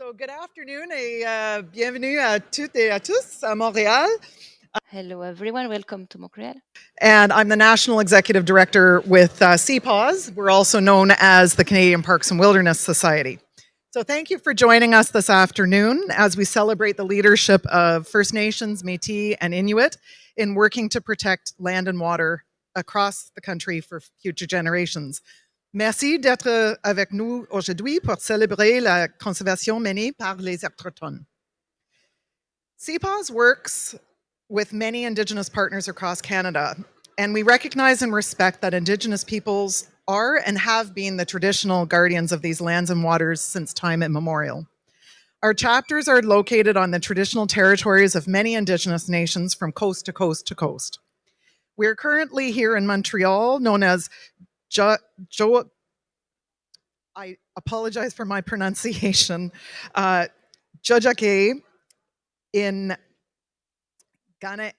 So good afternoon et bienvenue à toutes et à tous à Montréal. Hello everyone, welcome to Montreal. And I'm the National Executive Director with CPAWS. We're also known as the Canadian Parks and Wilderness Society. So thank you for joining us this afternoon as we celebrate the leadership of First Nations, Métis, and Inuit in working to protect land and water across the country for future generations. Merci d'être avec nous aujourd'hui pour célébrer la conservation menée par les Autochtones. CPAWS works with many Indigenous partners across Canada, and we recognize and respect that Indigenous peoples are and have been the traditional guardians of these lands and waters since time immemorial. Our chapters are located on the traditional territories of many Indigenous nations from coast to coast to coast. We're currently here in Montreal, known as I apologize for my pronunciation, Jojake in Ganengeha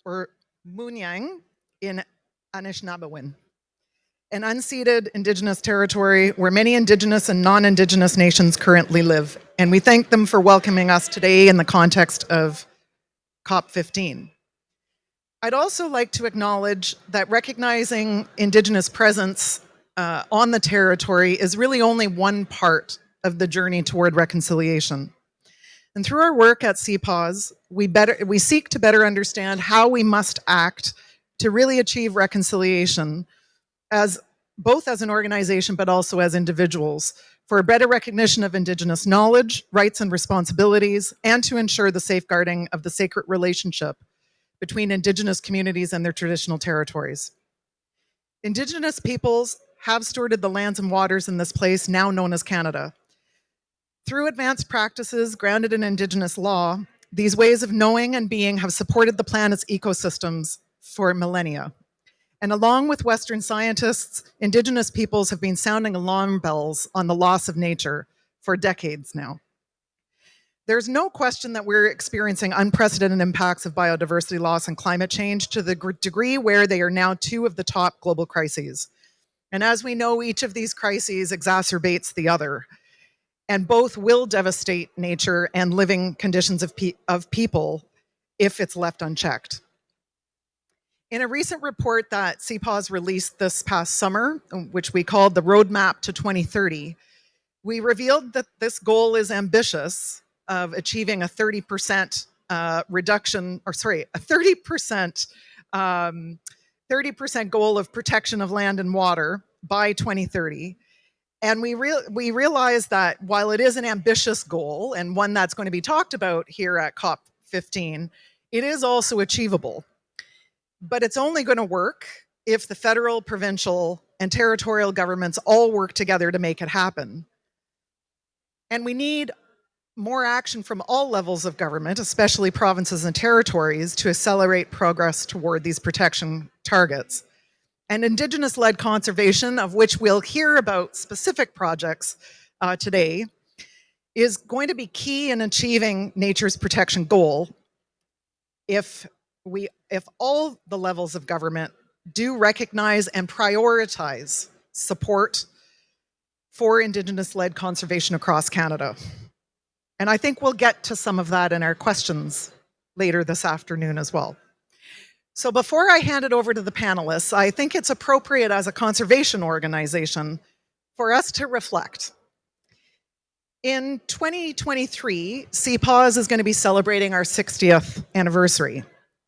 or Munyang in Anishinaabewin, an unceded Indigenous territory where many Indigenous and non-Indigenous nations currently live. And we thank them for welcoming us today in the context of COP15. I'd also like to acknowledge that recognizing Indigenous presence on the territory is really only one part of the journey toward reconciliation. And through our work at CPAWS, we seek to better understand how we must act to really achieve reconciliation as both as an organization but also as individuals for a better recognition of Indigenous knowledge, rights and responsibilities, and to ensure the safeguarding of the sacred relationship between Indigenous communities and their traditional territories. Indigenous peoples have stewarded the lands and waters in this place now known as Canada. Through advanced practices grounded in Indigenous law, these ways of knowing and being have supported the planet's ecosystems for millennia. And along with Western scientists, Indigenous peoples have been sounding alarm bells on the loss of nature for decades now. There's no question that we're experiencing unprecedented impacts of biodiversity loss and climate change to the degree where they are now two of the top global crises. And as we know, each of these crises exacerbates the other, and both will devastate nature and living conditions of people if it's left unchecked. In a recent report that CPAWS released this past summer, which we called the Roadmap to 2030, we revealed that this goal is ambitious, of achieving a 30% reduction, or sorry, a 30% goal of protection of land and water by 2030. And we realize that while it is an ambitious goal and one that's going to be talked about here at COP15, it is also achievable. But it's only going to work if the federal, provincial, and territorial governments all work together to make it happen. And we need more action from all levels of government, especially provinces and territories, to accelerate progress toward these protection targets. And Indigenous-led conservation, of which we'll hear about specific projects today, is going to be key in achieving nature's protection goal if all the levels of government do recognize and prioritize support for Indigenous-led conservation across Canada. And I think we'll get to some of that in our questions later this afternoon as well. So before I hand it over to the panelists, I think it's appropriate as a conservation organization for us to reflect. In 2023, CPAWS is going to be celebrating our 60th anniversary.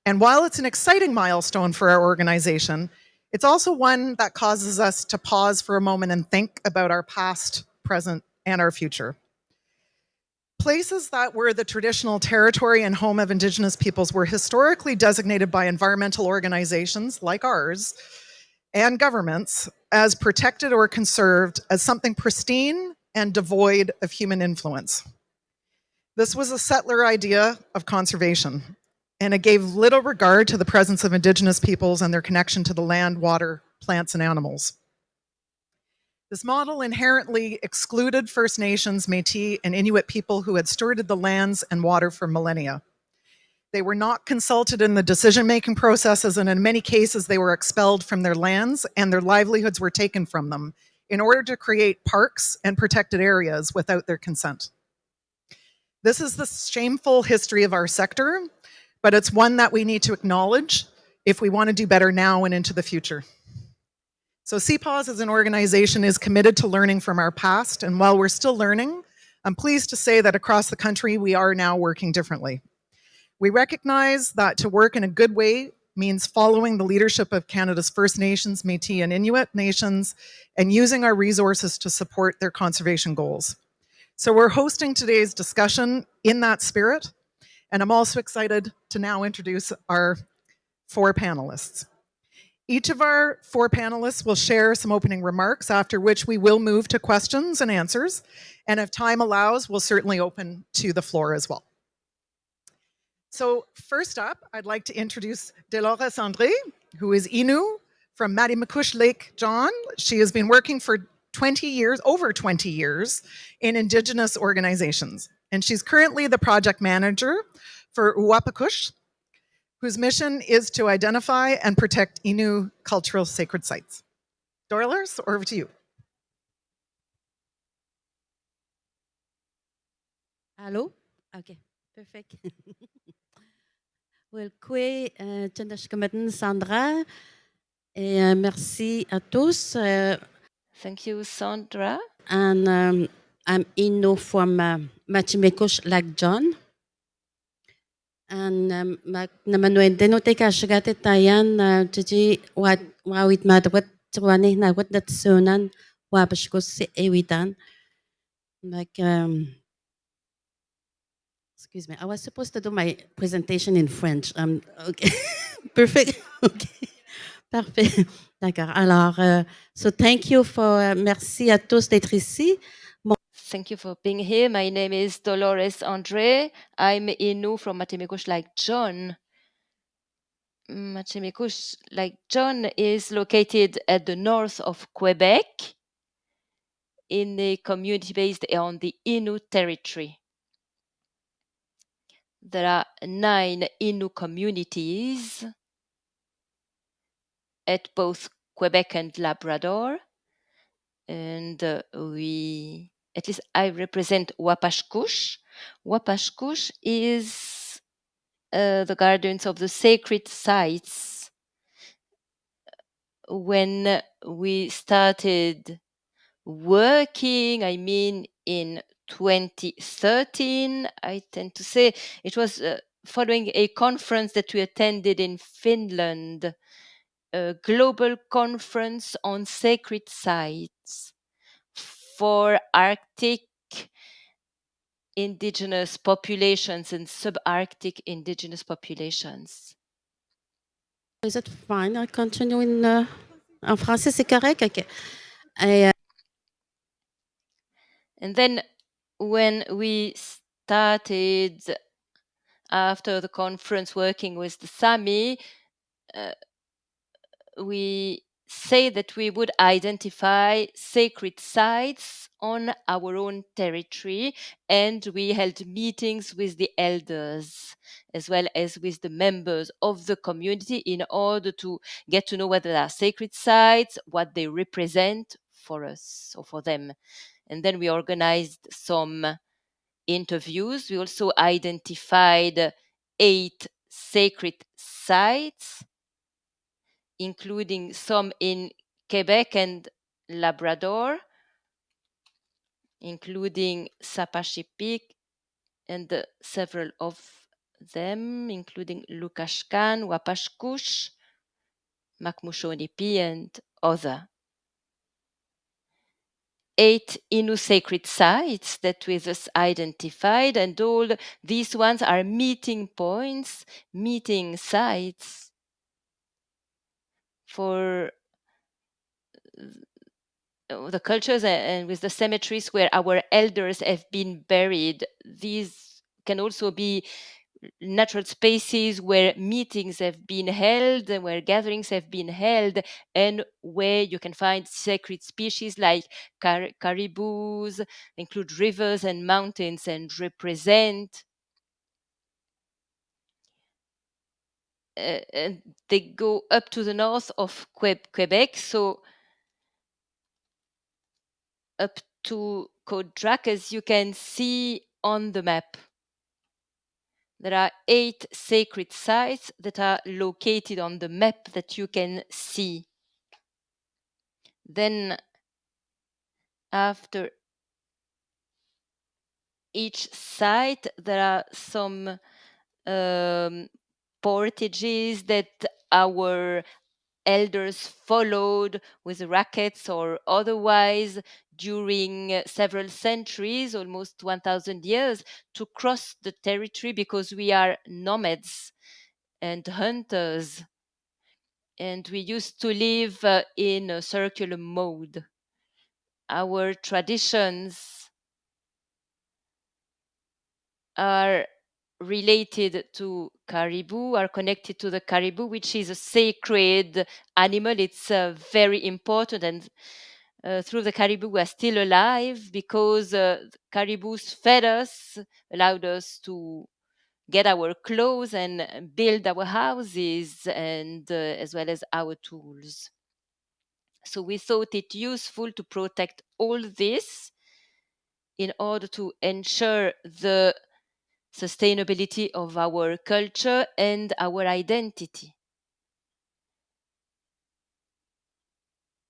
And while it's an exciting milestone for our organization, it's also one that causes us to pause for a moment and think about our past, present, and our future. Places that were the traditional territory and home of Indigenous peoples were historically designated by environmental organizations like ours and governments as protected or conserved as something pristine and devoid of human influence. This was a settler idea of conservation, and it gave little regard to the presence of Indigenous peoples and their connection to the land, water, plants, and animals. This model inherently excluded First Nations, Métis, and Inuit people who had stewarded the lands and water for millennia. They were not consulted in the decision-making processes, and in many cases, they were expelled from their lands and their livelihoods were taken from them in order to create parks and protected areas without their consent. This is the shameful history of our sector, but it's one that we need to acknowledge if we want to do better now and into the future. So CPAWS as an organization is committed to learning from our past, and while we're still learning, I'm pleased to say that across the country we are now working differently. We recognize that to work in a good way means following the leadership of Canada's First Nations, Métis, and Inuit nations, and using our resources to support their conservation goals. So we're hosting today's discussion in that spirit, and I'm also excited to now introduce our 4 panelists. Each of our 4 panelists will share some opening remarks, after which we will move to questions and answers, and if time allows, we'll certainly open to the floor as well. So first up, I'd like to introduce Dolorès André, who is Innu from Matimicush Lake John. She has been working for 20 years, over 20 years, in Indigenous organizations. And she's currently the project manager for UAPASHKUSS, whose mission is to identify and protect Innu cultural sacred sites. Dolorès, over to you. Hello? Okay, perfect. Well, kwe, Sandra, et merci à tous. Thank you, Sandra. And I'm Innu from Matimicush Lake John. And naman denote ka shagate tayan jiji wawit madawat wani na wat dat sunan wapashkus si ewitan. Like excuse me, I was supposed to do my presentation in French. Okay, perfect. Okay, parfait. D'accord. Alors, so thank you for, merci à tous d'être ici. Thank you for being here. My name is Dolorès André. I'm Innu from Matimicush Lake John. Matimicush Lake John is located at the north of Quebec in a community based on the Innu territory. There are 9 Innu communities at both Quebec and Labrador. And at least I represent UAPASHKUSS. UAPASHKUSS is the guardians of the sacred sites. When we started working, I mean in 2013, I tend to say it was following a conference that we attended in Finland, a global conference on sacred sites for Arctic indigenous populations and subarctic indigenous populations. Is it fine? I continue en français, c'est correct? Okay. And then when we started after the conference working with the Sami, we say that we would identify sacred sites on our own territory, and we held meetings with the elders as well as with the members of the community in order to get to know whether they are sacred sites, what they represent for us or for them. And then we organized some interviews. We also identified 8 sacred sites, including some in Quebec and Labrador, including Sapashipik and several of them, including Lukashkan, Wapashkush, Makmushonipi, and other. 8 Innu sacred sites that we thus identified, and all these ones are meeting points, meeting sites for the cultures and with the cemeteries where our elders have been buried. These can also be natural spaces where meetings have been held, where gatherings have been held, and where you can find sacred species like caribous, include rivers and mountains, and represent. And they go up to the north of Quebec. So up to Kodrak, as you can see on the map. There are 8 sacred sites that are located on the map that you can see. Then, after each site, there are some portages that our elders followed with rackets or otherwise during several centuries, almost 1,000 years, to cross the territory, because we are nomads and hunters, and we used to live in a circular mode. Our traditions are related to caribou, are connected to the caribou, which is a sacred animal. It's very important, and through the caribou we are still alive, because caribous fed us, allowed us to get our clothes and build our houses, and as well as our tools. So we thought it useful to protect all this in order to ensure the sustainability of our culture and our identity.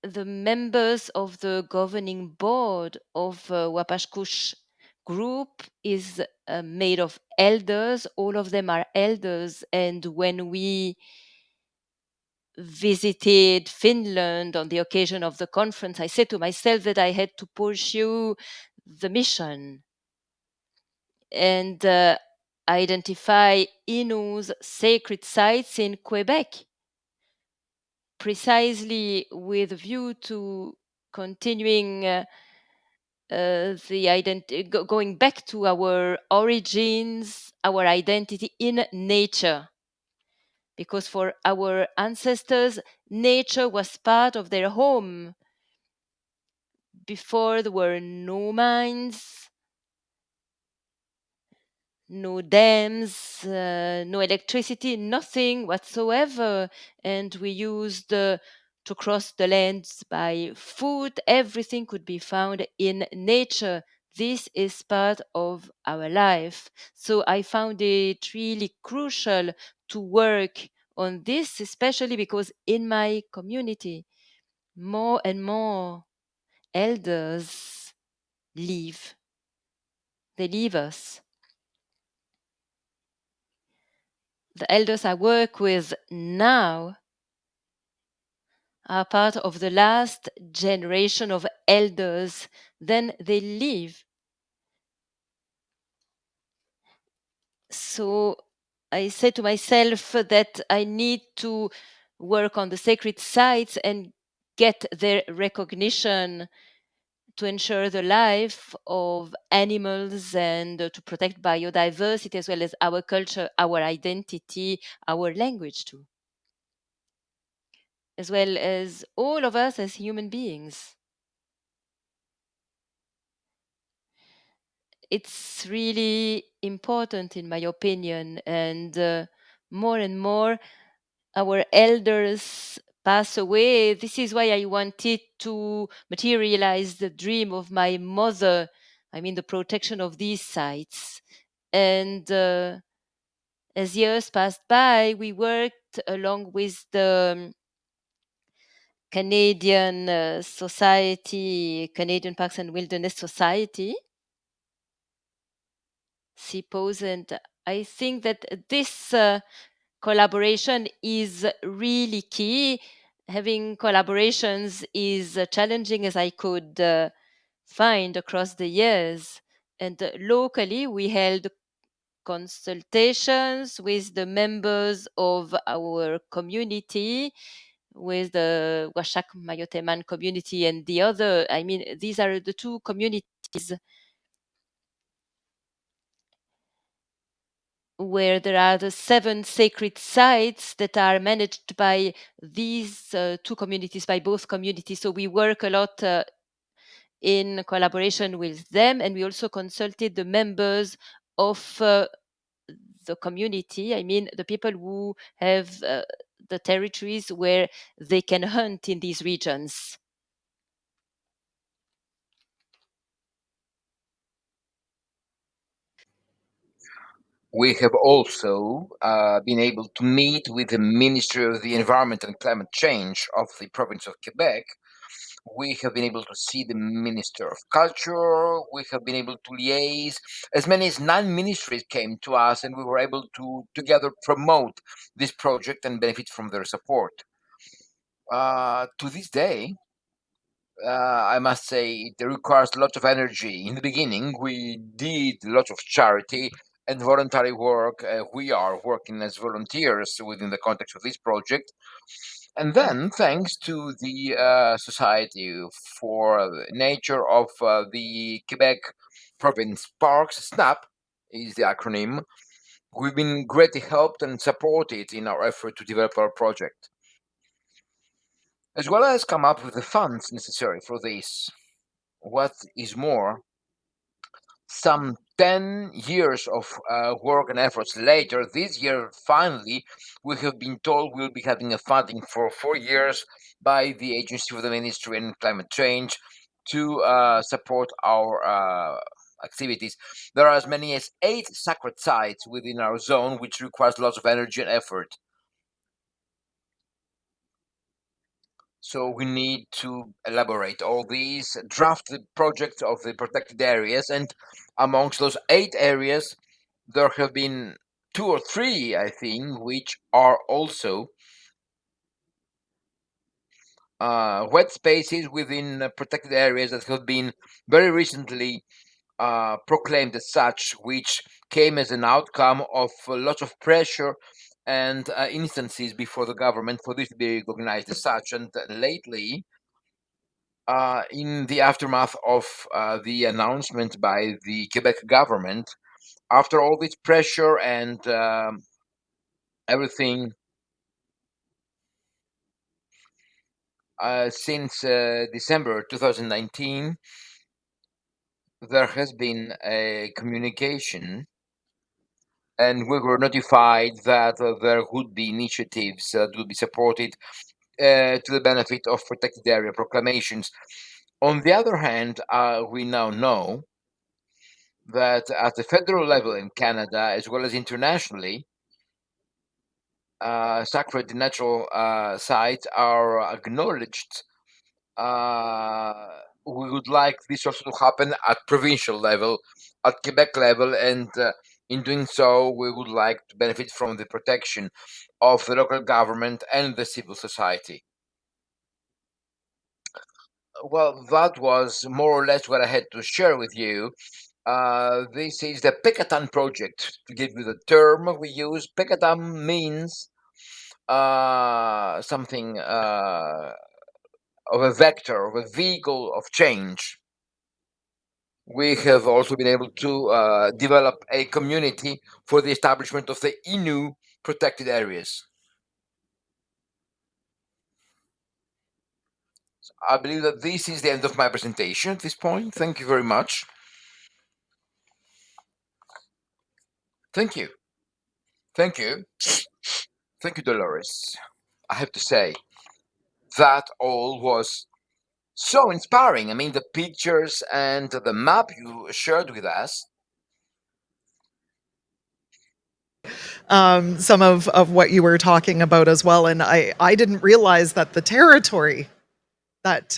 The members of the governing board of UAPASHKUSS group is made of elders. All of them are elders, and when we visited Finland on the occasion of the conference, I said to myself that I had to pursue the mission and identify Inu's sacred sites in Quebec, precisely with a view to continuing going back to our origins, our identity in nature. Because for our ancestors, nature was part of their home. Before, there were no mines, no dams, no electricity, nothing whatsoever. And we used to cross the lands by foot. Everything could be found in nature. This is part of our life. So I found it really crucial to work on this, especially because in my community, more and more elders leave. They leave us. The elders I work with now are part of the last generation of elders. Then they leave. So I said to myself that I need to work on the sacred sites and get their recognition to ensure the life of animals and to protect biodiversity, as well as our culture, our identity, our language too, as well as all of us as human beings. It's really important, in my opinion, and more our elders pass away. This is why I wanted to materialize the dream of my mother. I mean, the protection of these sites. And as years passed by, we worked along with the Canadian Society, Canadian Parks and Wilderness Society, CPAWS, and I think that this collaboration is really key. Having collaborations is challenging as I could find across the years. And locally, we held consultations with the members of our community, with the Washak Mayoteman community and the other. I mean, these are the two communities where there are the 7 sacred sites that are managed by these two communities, by both communities. So we work a lot in collaboration with them, and we also consulted the members of the community. I mean, the people who have the territories where they can hunt in these regions. We have also been able to meet with the Ministry of the Environment and Climate Change of the province of Quebec. We have been able to see the Minister of Culture. We have been able to liaise. As many as 9 ministries came to us, and we were able to together promote this project and benefit from their support. To this day, I must say it requires a lot of energy. In the beginning, we did a lot of charity and voluntary work. We are working as volunteers within the context of this project. And then, thanks to the Society for the Nature of the Quebec Province Parks, SNAP is the acronym, we've been greatly helped and supported in our effort to develop our project, as well as come up with the funds necessary for this. What is more, some 10 years of work and efforts later, this year finally, we have been told we'll be having a funding for 4 years by the Agency for the Ministry and Climate Change to support our activities. There are as many as 8 sacred sites within our zone, which requires lots of energy and effort. So we need to elaborate all these, draft the project of the protected areas, and amongst those 8 areas, there have been 2 or 3, I think, which are also wet spaces within protected areas that have been very recently proclaimed as such, which came as an outcome of a lot of pressure and instances before the government for this to be recognized as such. And lately, in the aftermath of the announcement by the Quebec government, after all this pressure and everything, since December 2019, there has been a communication, and we were notified that there would be initiatives that will be supported to the benefit of protected area proclamations. On the other hand, we now know that at the federal level in Canada, as well as internationally, sacred natural sites are acknowledged. We would like this also to happen at provincial level, at Quebec level, and in doing so, we would like to benefit from the protection of the local government and the civil society. Well, that was more or less what I had to share with you. This is the Pecatan project. To give you the term we use, Pecatan means something of a vector, of a vehicle of change. We have also been able to develop a community for the establishment of the Innu protected areas. I believe that this is the end of my presentation at this point. Thank you very much. Thank you. Thank you. Thank you, Dolorès. I have to say, that all was so inspiring. I mean, the pictures and the map you shared with us. Some of what you were talking about as well. And I didn't realize that the territory that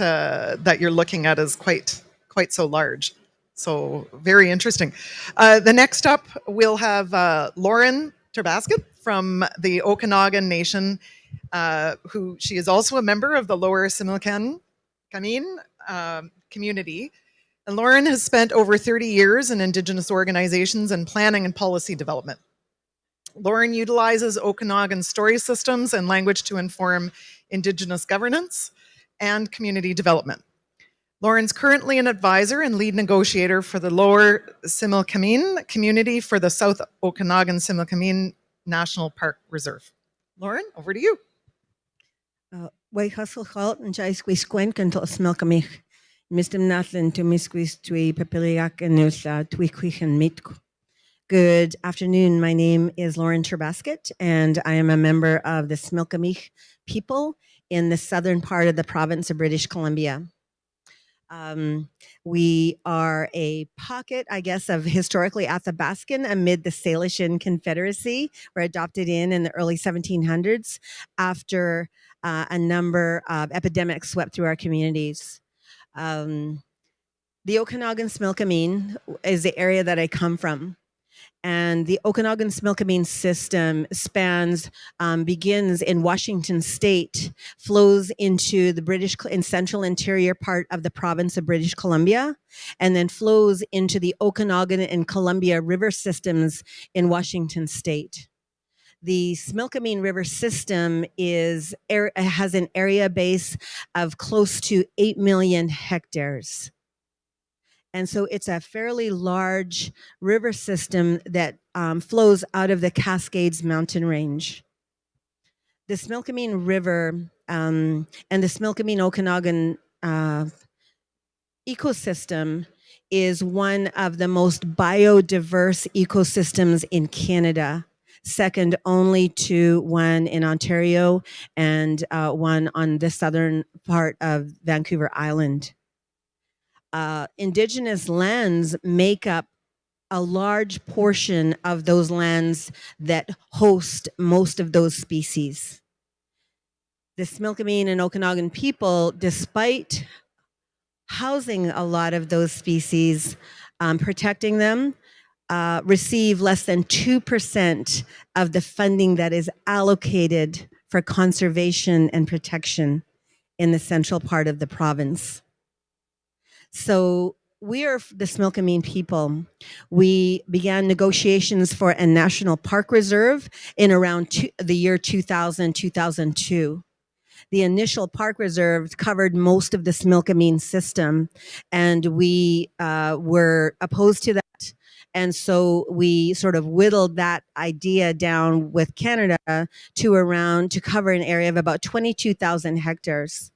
you're looking at is quite so large. So very interesting. The next up, we'll have Lauren Terbasket from the Okanagan Nation, who she is also a member of the Lower Similkameen community. And Lauren has spent over 30 years in Indigenous organizations and planning and policy development. Lauren utilizes Okanagan story systems and language to inform Indigenous governance and community development. Lauren's currently an advisor and lead negotiator for the Lower Similkameen community for the South Okanagan Similkameen National Park Reserve. Lauren, over to you. Way hustle halt and jai squeeze quen until Similkameen. Mistim natlin to misquis tui papiliak and nusa tui quichen meet. Good afternoon. My name is Lauren Terbasket, and I am a member of the Similkameen people in the southern part of the province of British Columbia. We are a pocket, I guess, of historically Athabascan amid the Salishan Confederacy. We're adopted in the early 1700s after a number of epidemics swept through our communities. The Okanagan-Similkameen is the area that I come from. And the Okanagan-Similkameen system begins in Washington State, flows into the central interior part of the province of British Columbia, and then flows into the Okanagan and Columbia River systems in Washington State. The Similkameen River system has an area base of close to 8 million hectares. And so it's a fairly large river system that flows out of the Cascades mountain range. The Similkameen River and the Similkameen Okanagan ecosystem is one of the most biodiverse ecosystems in Canada, second only to one in Ontario and one on the southern part of Vancouver Island. Indigenous lands make up a large portion of those lands that host most of those species. The Similkameen and Okanagan people, despite housing a lot of those species, protecting them, receive less than 2% of the funding that is allocated for conservation and protection in the central part of the province. So we are the Similkameen people. We began negotiations for a national park reserve in around the year 2000, 2002. The initial park reserve covered most of the Similkameen system, and we were opposed to that. And so we sort of whittled that idea down with Canada to cover an area of about 22,000 hectares.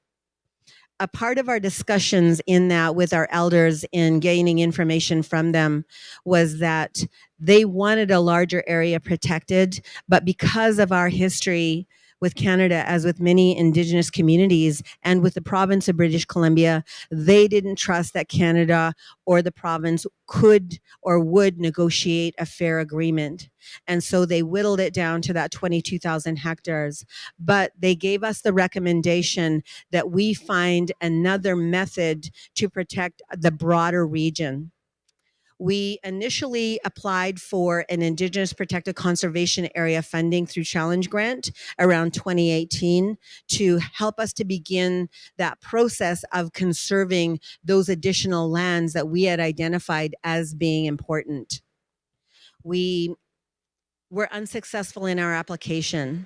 A part of our discussions in that with our elders in gaining information from them was that they wanted a larger area protected, but because of our history with Canada, as with many Indigenous communities and with the province of British Columbia, they didn't trust that Canada or the province could or would negotiate a fair agreement. And so they whittled it down to that 22,000 hectares. But they gave us the recommendation that we find another method to protect the broader region. We initially applied for an Indigenous Protected Conservation Area funding through Challenge Grant around 2018 to help us to begin that process of conserving those additional lands that we had identified as being important. We were unsuccessful in our application.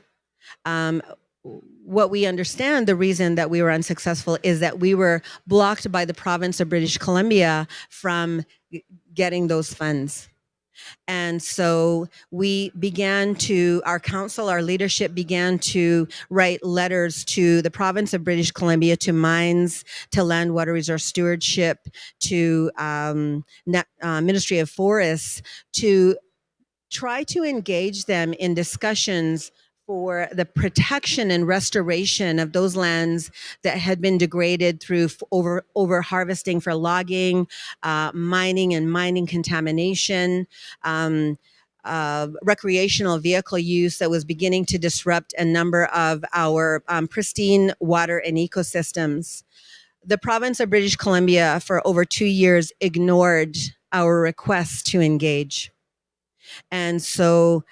What we understand, the reason that we were unsuccessful is that we were blocked by the province of British Columbia from getting those funds. And so our council, our leadership began to write letters to the province of British Columbia, to mines, to land water resource stewardship, to Ministry of Forests, to try to engage them in discussions for the protection and restoration of those lands that had been degraded through over harvesting for logging, mining and mining contamination, recreational vehicle use that was beginning to disrupt a number of our pristine water and ecosystems. The province of British Columbia for over 2 years ignored our requests to engage. And so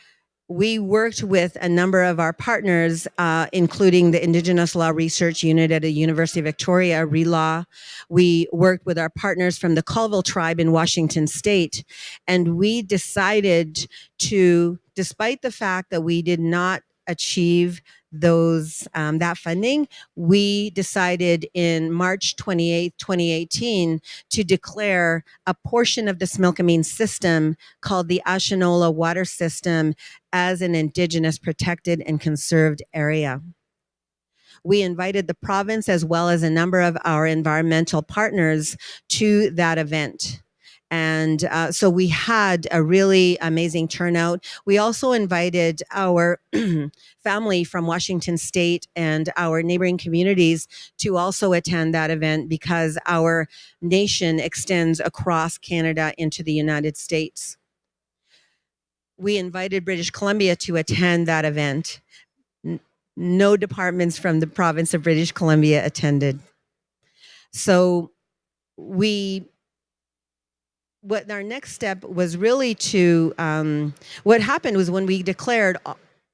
we worked with a number of our partners, including the Indigenous Law Research Unit at the University of Victoria, RELAW. We worked with our partners from the Colville tribe in Washington State, and we decided to, despite the fact that we did not achieve that funding, we decided in March 28, 2018, to declare a portion of the Similkameen system called the Ashinola Water System as an Indigenous protected and conserved area. We invited the province as well as a number of our environmental partners to that event. And so we had a really amazing turnout. We also invited our family from Washington State and our neighboring communities to also attend that event because our nation extends across Canada into the United States. We invited British Columbia to attend that event. No departments from the province of British Columbia attended. So what our next step was really to, what happened was when we declared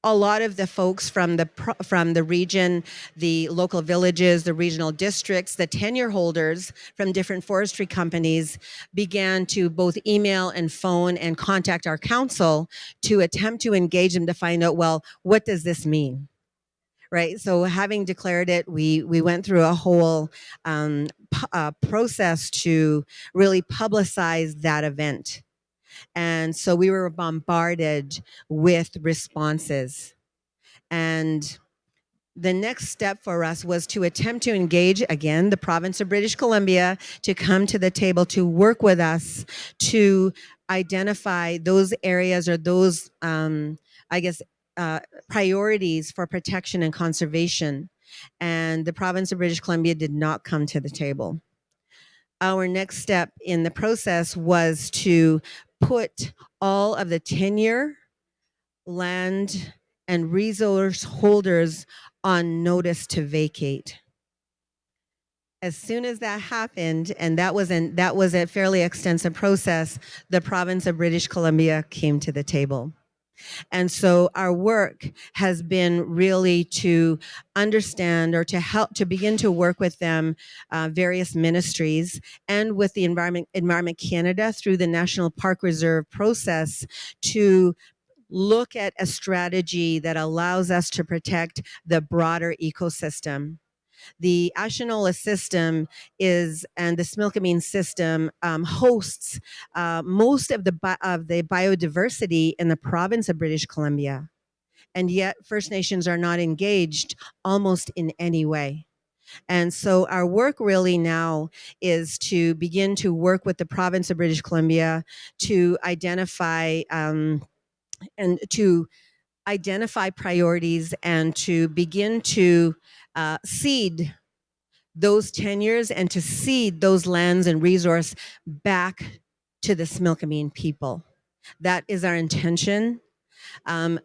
a lot of the folks from the region, the local villages, the regional districts, the tenure holders from different forestry companies began to both email and phone and contact our council to attempt to engage them to find out, well, what does this mean? Right. So having declared it, we went through a whole process to really publicize that event. And so we were bombarded with responses. And the next step for us was to attempt to engage, again, the province of British Columbia to come to the table to work with us to identify those areas or those, priorities for protection and conservation. And the province of British Columbia did not come to the table. Our next step in the process was to put all of the tenure, land, and resource holders on notice to vacate. As soon as that happened, and that was a fairly extensive process, the province of British Columbia came to the table. And so our work has been really to understand or to help to begin to work with them, various ministries, and with the Environment Canada through the National Park Reserve process to look at a strategy that allows us to protect the broader ecosystem. The Ashinola system and the Similkameen system hosts most of the biodiversity in the province of British Columbia. And yet First Nations are not engaged almost in any way. And so our work really now is to begin to work with the province of British Columbia to identify priorities and to begin to seed those tenures and to seed those lands and resource back to the Similkameen people. That is our intention. Through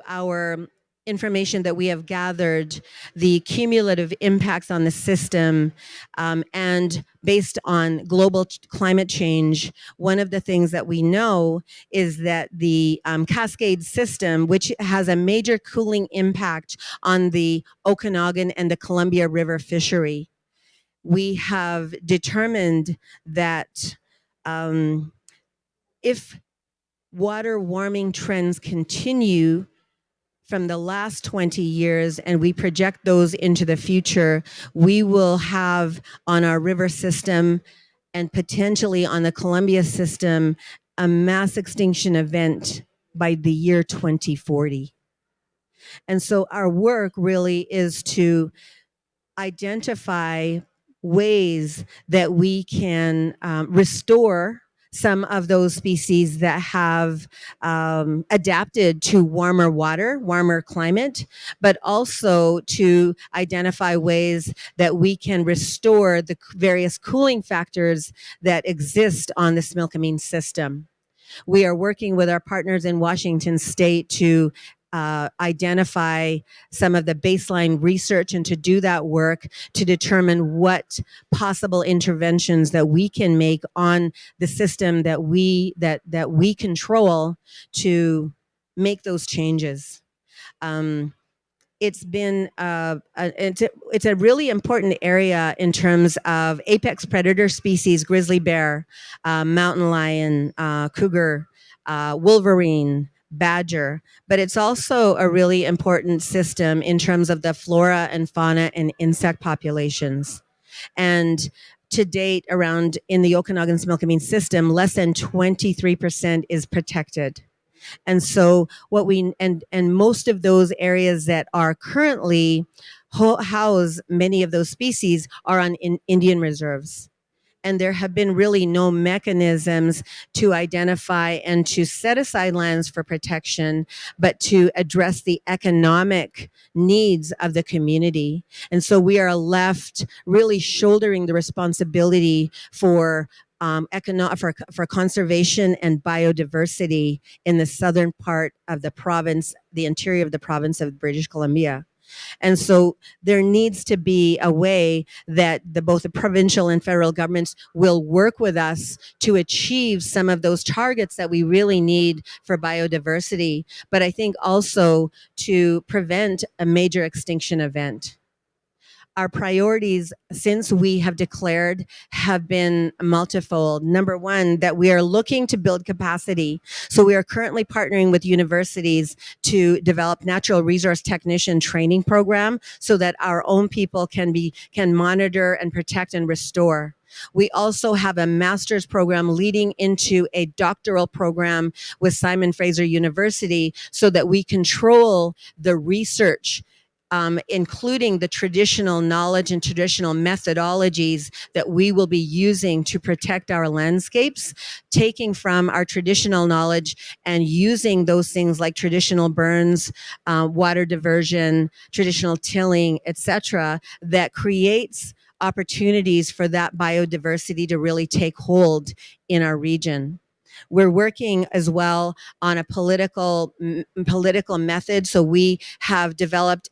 our information that we have gathered, the cumulative impacts on the system, and based on global climate change, one of the things that we know is that the Cascade system, which has a major cooling impact on the Okanagan and the Columbia River fishery, we have determined that if water warming trends continue from the last 20 years and we project those into the future, we will have on our river system and potentially on the Columbia system a mass extinction event by the year 2040. And so our work really is to identify ways that we can restore some of those species that have adapted to warmer water, warmer climate, but also to identify ways that we can restore the various cooling factors that exist on the Similkameen system. We are working with our partners in Washington State to identify some of the baseline research and to do that work to determine what possible interventions that we can make on the system that we control to make those changes. It's been it's a really important area in terms of apex predator species: grizzly bear, mountain lion, cougar, wolverine, badger, but it's also a really important system in terms of the flora and fauna and insect populations. And to date, around in the Okanagan Similkameen system, less than 23% is protected. And so and most of those areas that are currently house many of those species are on Indian reserves. and there have been really no mechanisms to identify and to set aside lands for protection, but to address the economic needs of the community. And so we are left really shouldering the responsibility for for conservation and biodiversity in the southern part of the province, the interior of the province of British Columbia. And so there needs to be a way that both the provincial and federal governments will work with us to achieve some of those targets that we really need for biodiversity, but I think also to prevent a major extinction event. Our priorities since we have declared have been multifold. Number one, that we are looking to build capacity. So we are currently partnering with universities to develop natural resource technician training program so that our own people can monitor and protect and restore. We also have a master's program leading into a doctoral program with Simon Fraser University so that we control the research, including the traditional knowledge and traditional methodologies that we will be using to protect our landscapes, taking from our traditional knowledge and using those things like traditional burns, water diversion, traditional tilling, etc., that creates opportunities for that biodiversity to really take hold in our region. We're working as well on a political method. So we have developed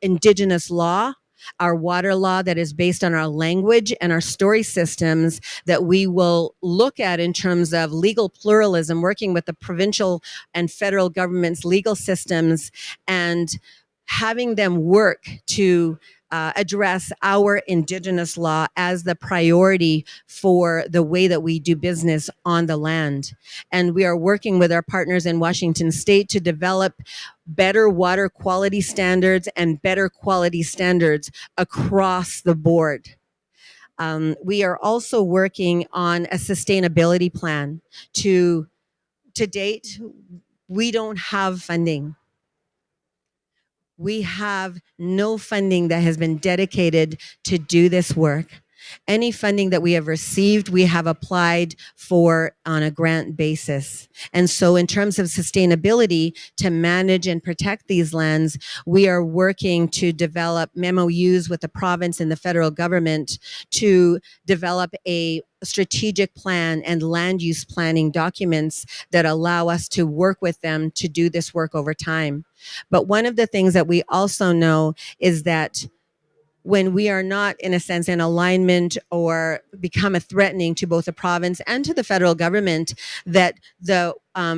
Indigenous law, our water law that is based on our language and our story systems that we will look at in terms of legal pluralism, working with the provincial and federal government's legal systems and having them work to address our Indigenous law as the priority for the way that we do business on the land. And we are working with our partners in Washington State to develop better water quality standards and better quality standards across the board. We are also working on a sustainability plan. To date, we don't have funding. We have no funding that has been dedicated to do this work. Any funding that we have received, we have applied for on a grant basis. And so in terms of sustainability, to manage and protect these lands, we are working to develop MOUs with the province and the federal government to develop a strategic plan and land use planning documents that allow us to work with them to do this work over time. But one of the things that we also know is that when we are not, in a sense, in alignment or become a threatening to both the province and to the federal government, that the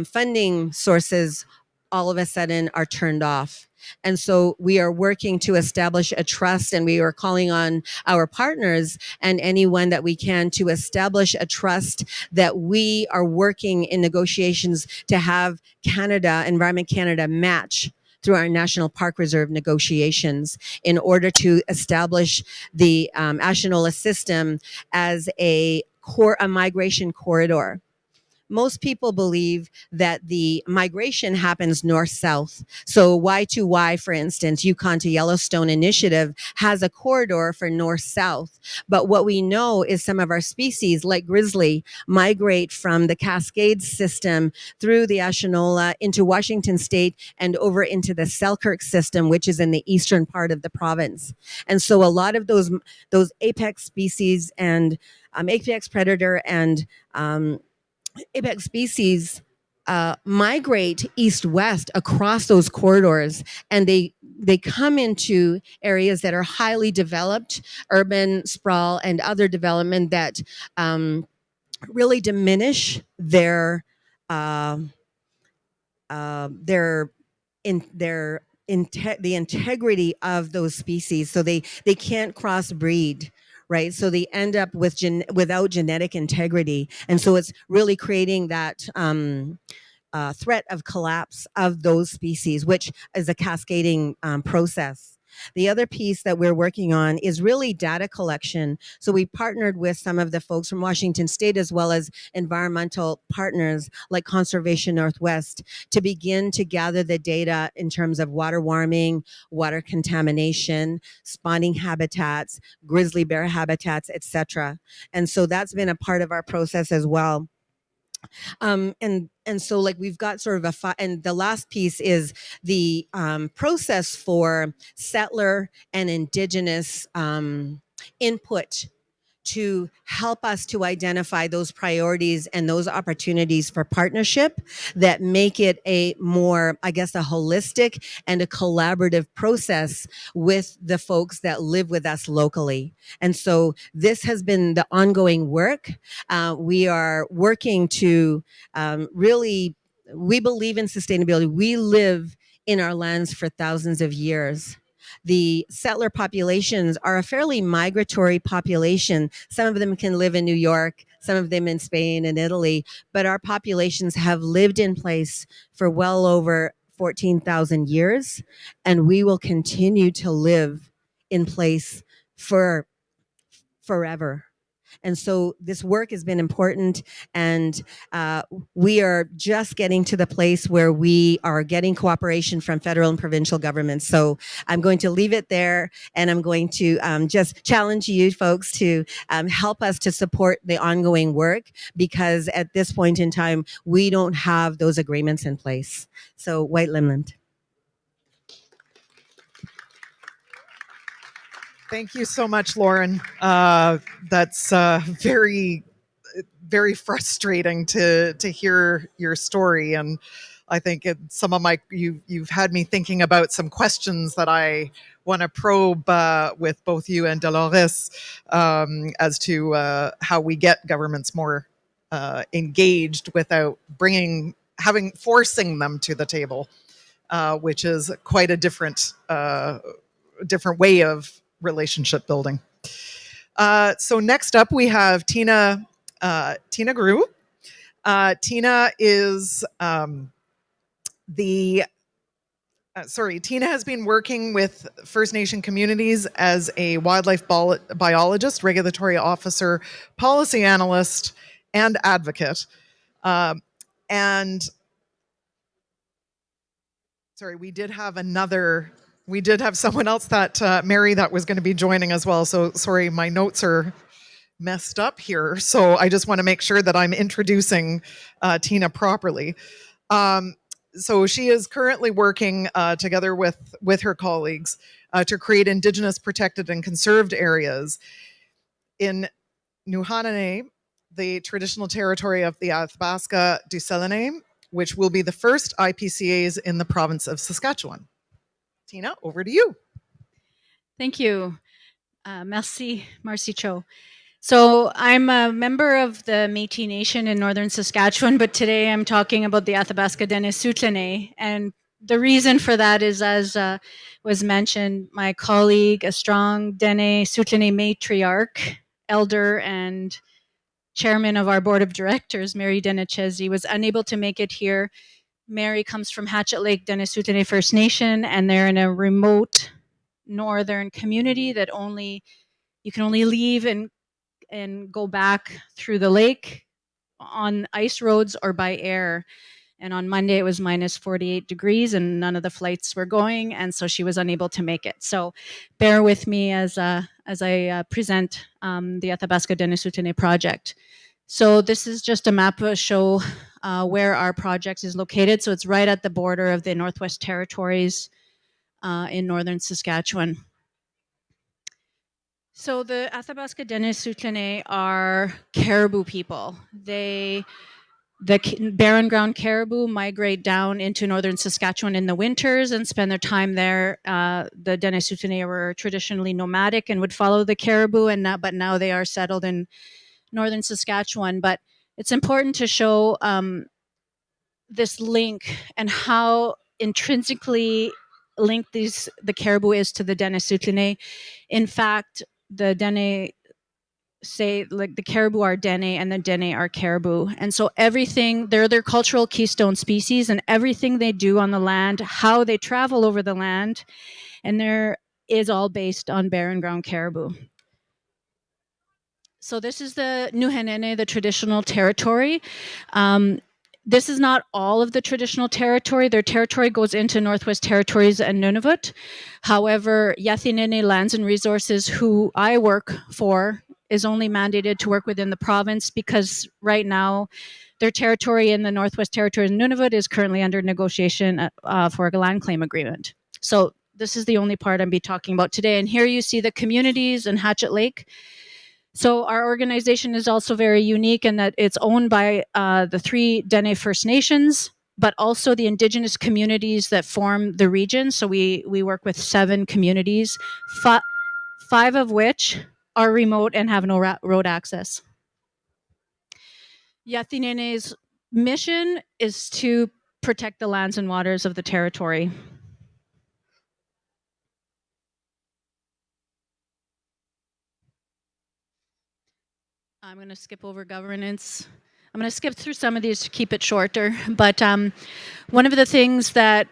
funding sources all of a sudden are turned off. And so we are working to establish a trust, and we are calling on our partners and anyone that we can to establish a trust that we are working in negotiations to have Canada, Environment Canada, match through our National Park Reserve negotiations in order to establish the Ashinola system as a migration corridor. Most people believe that the migration happens north-south. So Y2Y, for instance, Yukon to Yellowstone initiative has a corridor for north-south. But what we know is some of our species, like grizzly, migrate from the Cascades system through the Ashinola into Washington State and over into the Selkirk system, which is in the eastern part of the province. And so a lot of those apex species and apex predator and apex species migrate east-west across those corridors, and they come into areas that are highly developed, urban sprawl and other development that really diminish the integrity of those species. So they can't crossbreed. Right, so they end up with without genetic integrity, and so it's really creating that threat of collapse of those species, which is a cascading process. The other piece that we're working on is really data collection. So we partnered with some of the folks from Washington State as well as environmental partners like Conservation Northwest to begin to gather the data in terms of water warming, water contamination, spawning habitats, grizzly bear habitats, etc. And so that's been a part of our process as well. And so like we've got sort of and the last piece is the process for settler and indigenous input to help us to identify those priorities and those opportunities for partnership that make it a more, I guess, a holistic and a collaborative process with the folks that live with us locally. And so this has been the ongoing work. We are working to really, we believe in sustainability. We live in our lands for thousands of years. The settler populations are a fairly migratory population. Some of them can live in New York, some of them in Spain and Italy, but our populations have lived in place for well over 14,000 years, and we will continue to live in place for forever. And so this work has been important, and we are just getting to the place where we are getting cooperation from federal and provincial governments. So I'm going to leave it there, and I'm going to just challenge you folks to help us to support the ongoing work, because at this point in time, we don't have those agreements in place. So White Limland. Thank you so much, Lauren. That's very, very frustrating to hear your story, and I think some of you've had me thinking about some questions that I want to probe with both you and Dolorès as to how we get governments more engaged without forcing them to the table, which is quite a different way of relationship building. So next up we have Tina Giroux. Tina is Tina has been working with First Nation communities as a wildlife biologist, regulatory officer, policy analyst, and advocate. We did have someone else that Mary that was going to be joining as well. So sorry, my notes are messed up here. So I just want to make sure that I'm introducing Tina properly. So she is currently working together with her colleagues to create Indigenous protected and conserved areas in Nene, the traditional territory of the Athabasca Denesųłiné, which will be the first IPCAs in the province of Saskatchewan. Tina, over to you. Thank you. Merci, Marcy Cho. So I'm a member of the Métis Nation in northern Saskatchewan, but today I'm talking about the Athabasca Denesųłiné. And the reason for that is, as was mentioned, my colleague, a strong Denesųłiné matriarch, elder, and chairman of our board of directors, Mary Denechezi, was unable to make it here. Mary comes from Hatchet Lake Denesųłiné First Nation, and they're in a remote northern community that you can only leave and go back through the lake on ice roads or by air. And on Monday it was minus 48 degrees and none of the flights were going, and so she was unable to make it. So bear with me as I present the Athabasca Denesųłiné project. So this is just a map to show where our project is located. So it's right at the border of the Northwest Territories in northern Saskatchewan. So the Athabasca Denesųłiné are caribou people. The barren ground caribou migrate down into northern Saskatchewan in the winters and spend their time there. The Denesųłiné were traditionally nomadic and would follow the caribou, but now they are settled in northern Saskatchewan. But it's important to show this link and how intrinsically linked the caribou is to the Denesųłiné. In fact, the Dene say like the caribou are Dene and the Dene are caribou. And so they're their cultural keystone species, and everything they do on the land, how they travel over the land, and their is all based on barren ground caribou. So this is the Nene, the traditional territory. This is not all of the traditional territory. Their territory goes into Northwest Territories and Nunavut. However, Nene Lands and Resources, who I work for, is only mandated to work within the province because right now their territory in the Northwest Territories and Nunavut is currently under negotiation for a land claim agreement. So this is the only part I'm be talking about today. And here you see the communities in Hatchet Lake. So our organization is also very unique in that it's owned by the 3 Dene First Nations, but also the Indigenous communities that form the region. So we work with 7 communities, 5 of which are remote and have no road access. Nene's mission is to protect the lands and waters of the territory. I'm going to skip over governance. I'm going to skip through some of these to keep it shorter. But one of the things that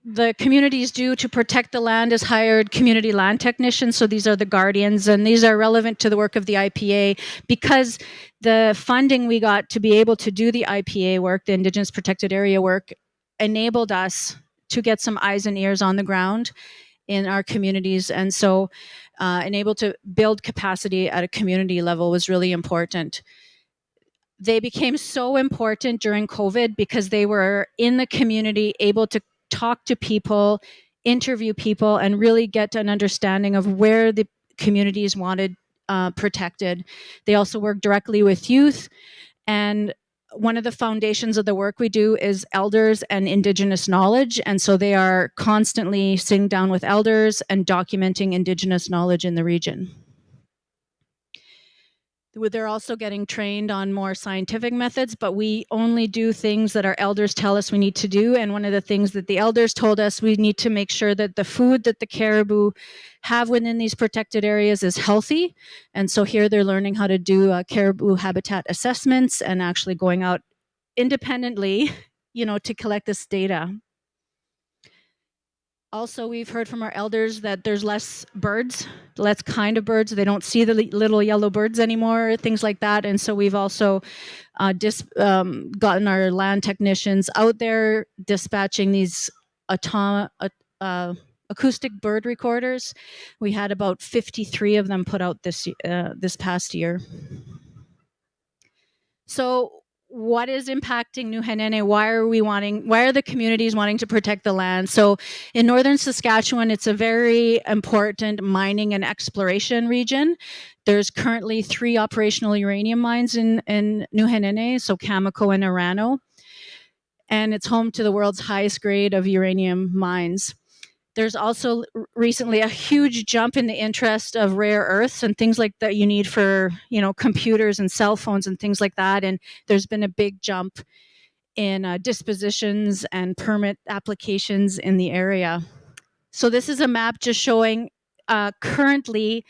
the communities do to protect the land is hired community land technicians. So these are the guardians, and these are relevant to the work of the IPA because the funding we got to be able to do the IPA work, the Indigenous Protected Area work, enabled us to get some eyes and ears on the ground in our communities. And so enabled to build capacity at a community level was really important. They became so important during COVID because they were in the community, able to talk to people, interview people, and really get an understanding of where the communities wanted protected. They also work directly with youth. And one of the foundations of the work we do is elders and Indigenous knowledge. And so they are constantly sitting down with elders and documenting Indigenous knowledge in the region. They're also getting trained on more scientific methods, but we only do things that our elders tell us we need to do. And one of the things that the elders told us, we need to make sure that the food that the caribou have within these protected areas is healthy. And so here they're learning how to do caribou habitat assessments and actually going out independently, to collect this data. Also, we've heard from our elders that there's less birds, less kind of birds. They don't see the little yellow birds anymore, things like that. And so we've also gotten our land technicians out there dispatching these acoustic bird recorders. We had about 53 of them put out this past year. So what is impacting Nene? Why are the communities wanting to protect the land? So in northern Saskatchewan, it's a very important mining and exploration region. There's currently 3 operational uranium mines in Nene, so Cameco and Orano. And it's home to the world's highest grade of uranium mines. There's also recently a huge jump in the interest of rare earths and things like that you need for, computers and cell phones and things like that. And there's been a big jump in dispositions and permit applications in the area. So this is a map just showing currently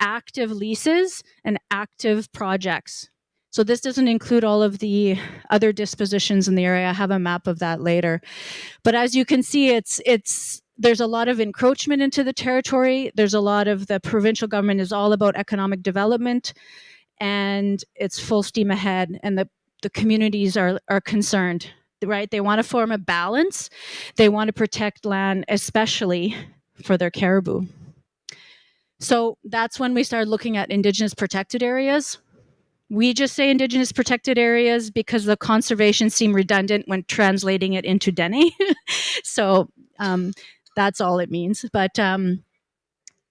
active leases and active projects. So this doesn't include all of the other dispositions in the area. I have a map of that later. But as you can see, there's a lot of encroachment into the territory. There's a lot of the provincial government is all about economic development, and it's full steam ahead. And the communities are concerned, right? They want to form a balance. They want to protect land, especially for their caribou. So that's when we started looking at Indigenous protected areas. We just say Indigenous protected areas because the conservation seemed redundant when translating it into Dene. So that's all it means. But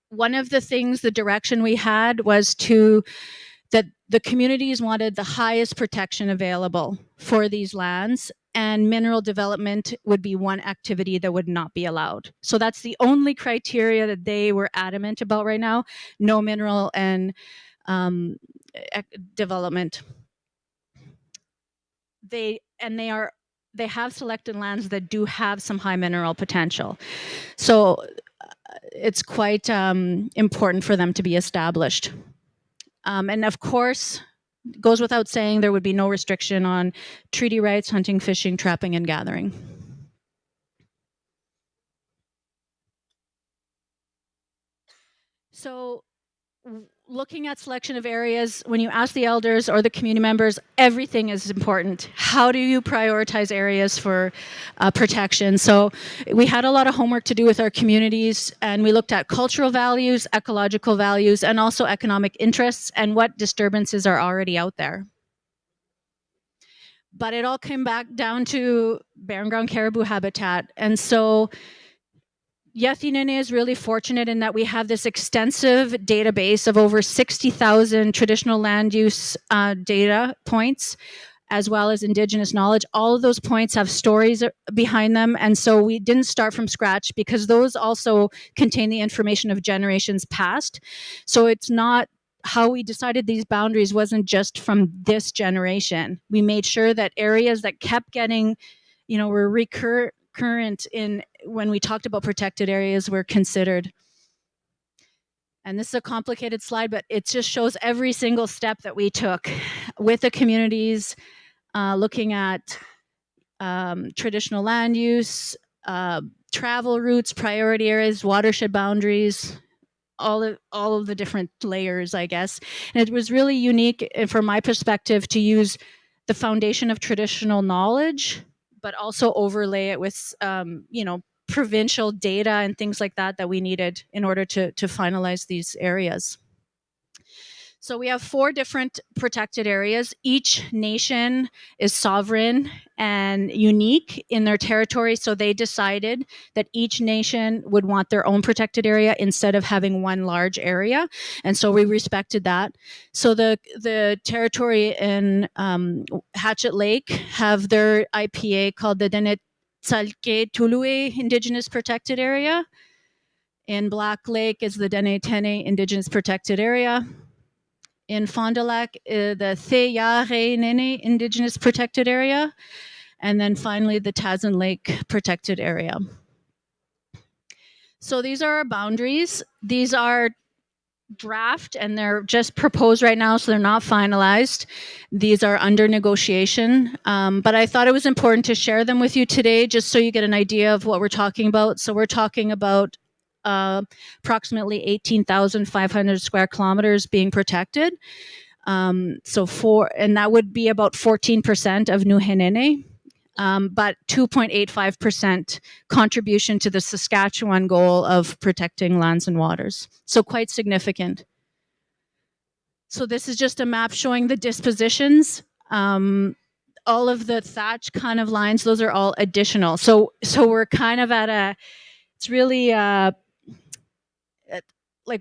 one of the things, the direction we had was that the communities wanted the highest protection available for these lands, and mineral development would be one activity that would not be allowed. So that's the only criteria that they were adamant about right now: no mineral and development. They have selected lands that do have some high mineral potential. So it's quite important for them to be established. And of course, it goes without saying, there would be no restriction on treaty rights, hunting, fishing, trapping, and gathering. So looking at selection of areas, when you ask the elders or the community members, everything is important. How do you prioritize areas for protection? So we had a lot of homework to do with our communities, and we looked at cultural values, ecological values, and also economic interests and what disturbances are already out there. But it all came back down to barren ground caribou habitat. And so Nene is really fortunate in that we have this extensive database of over 60,000 traditional land use data points, as well as Indigenous knowledge. All of those points have stories behind them. And so we didn't start from scratch because those also contain the information of generations past. So it's not how we decided these boundaries wasn't just from this generation. We made sure that areas that kept getting, were current in when we talked about protected areas were considered. And this is a complicated slide, but it just shows every single step that we took with the communities, looking at traditional land use, travel routes, priority areas, watershed boundaries, all of the different layers, I guess. And it was really unique from my perspective to use the foundation of traditional knowledge, but also overlay it with, provincial data and things like that we needed in order to finalize these areas. So we have 4 different protected areas. Each nation is sovereign and unique in their territory. So they decided that each nation would want their own protected area instead of having one large area. And so we respected that. So the territory in Hatchet Lake have their IPA called the Denesųłiné Indigenous Protected Area. In Black Lake is the Nene Indigenous Protected Area. In Fond du Lac, the Nene Indigenous Protected Area, and then finally the Tazan Lake Protected Area. So these are our boundaries. These are draft and they're just proposed right now, so they're not finalized. These are under negotiation, but I thought it was important to share them with you today just so you get an idea of what we're talking about. So we're talking about approximately 18,500 square kilometers being protected. And that would be about 14% of New Nene, but 2.85% contribution to the Saskatchewan goal of protecting lands and waters. So quite significant. So this is just a map showing the dispositions. All of the thatch kind of lines, those are all additional. So we're kind of at it's really,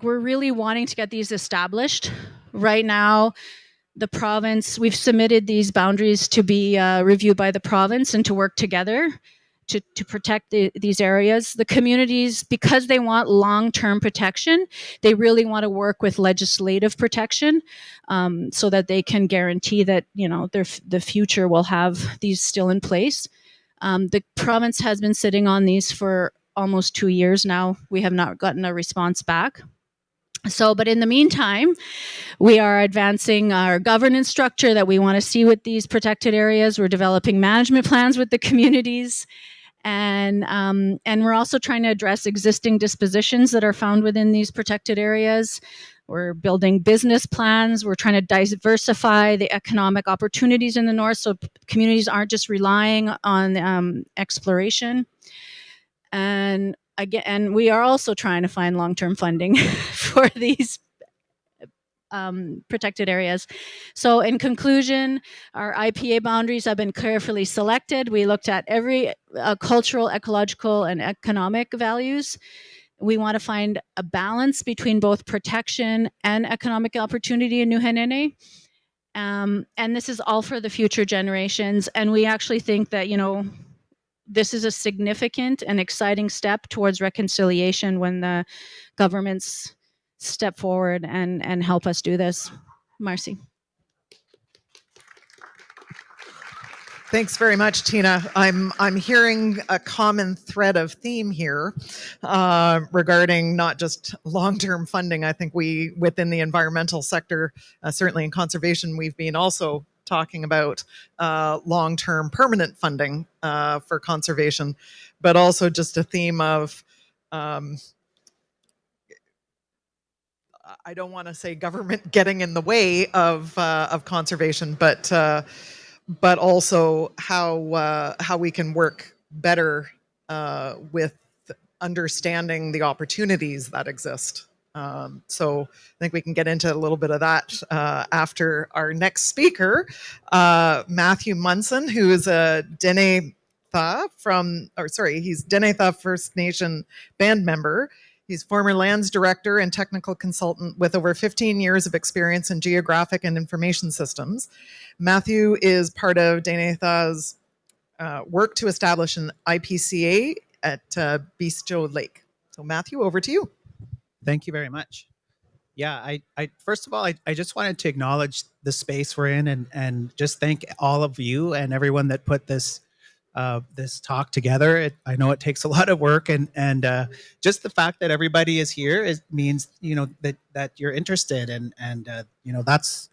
we're really wanting to get these established. Right now, the province, we've submitted these boundaries to be reviewed by the province and to work together to protect these areas. The communities, because they want long-term protection, they really want to work with legislative protection so that they can guarantee that the future will have these still in place. The province has been sitting on these for almost 2 years now. We have not gotten a response back. But in the meantime, we are advancing our governance structure that we want to see with these protected areas. We're developing management plans with the communities. And we're also trying to address existing dispositions that are found within these protected areas. We're building business plans. We're trying to diversify the economic opportunities in the north so communities aren't just relying on exploration. And again, we are also trying to find long-term funding for these protected areas. So in conclusion, our IPA boundaries have been carefully selected. We looked at every cultural, ecological, and economic values. We want to find a balance between both protection and economic opportunity in New Nene. And this is all for the future generations. And we actually think that, this is a significant and exciting step towards reconciliation when the governments step forward and help us do this. Marcy. Thanks very much, Tina. I'm hearing a common thread of theme here regarding not just long-term funding. I think we, within the environmental sector, certainly in conservation, we've been also talking about long-term permanent funding for conservation, but also just a theme of I don't want to say government getting in the way of conservation, but also how we can work better with understanding the opportunities that exist. So I think we can get into a little bit of that after our next speaker, Matthew Munson, who is a Dene he's Denetha First Nation band member. He's former lands director and technical consultant with over 15 years of experience in geographic and information systems. Matthew is part of Denetha's work to establish an IPCA at Bistro Lake. So Matthew, over to you. Thank you very much. Yeah, I first of all, I just wanted to acknowledge the space we're in and just thank all of you and everyone that put this this talk together. I know it takes a lot of work, and just the fact that everybody is here means that you're interested, and that's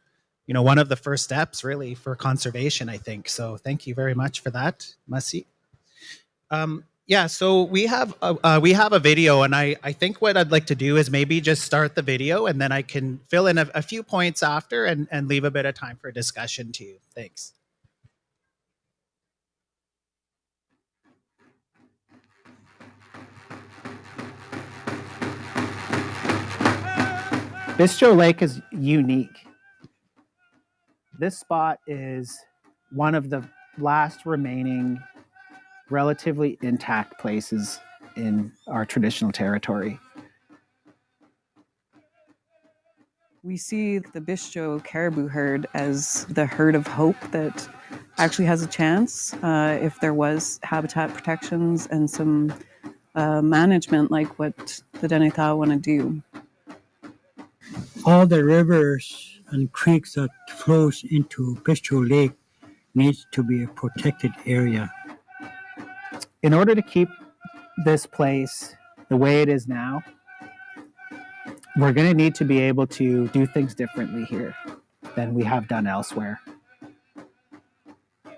one of the first steps really for conservation, I think. So thank you very much for that, Masi. Yeah, so we have a video, and I think what I'd like to do is maybe just start the video, and then I can fill in a few points after and leave a bit of time for discussion too. Thanks. Bistro Lake is unique. This spot is one of the last remaining relatively intact places in our traditional territory. We see the Bistro caribou herd as the herd of hope that actually has a chance if there was habitat protections and some management like what the Denetà want to do. All the rivers and creeks that flows into Bistro Lake needs to be a protected area. In order to keep this place the way it is now, we're going to need to be able to do things differently here than we have done elsewhere.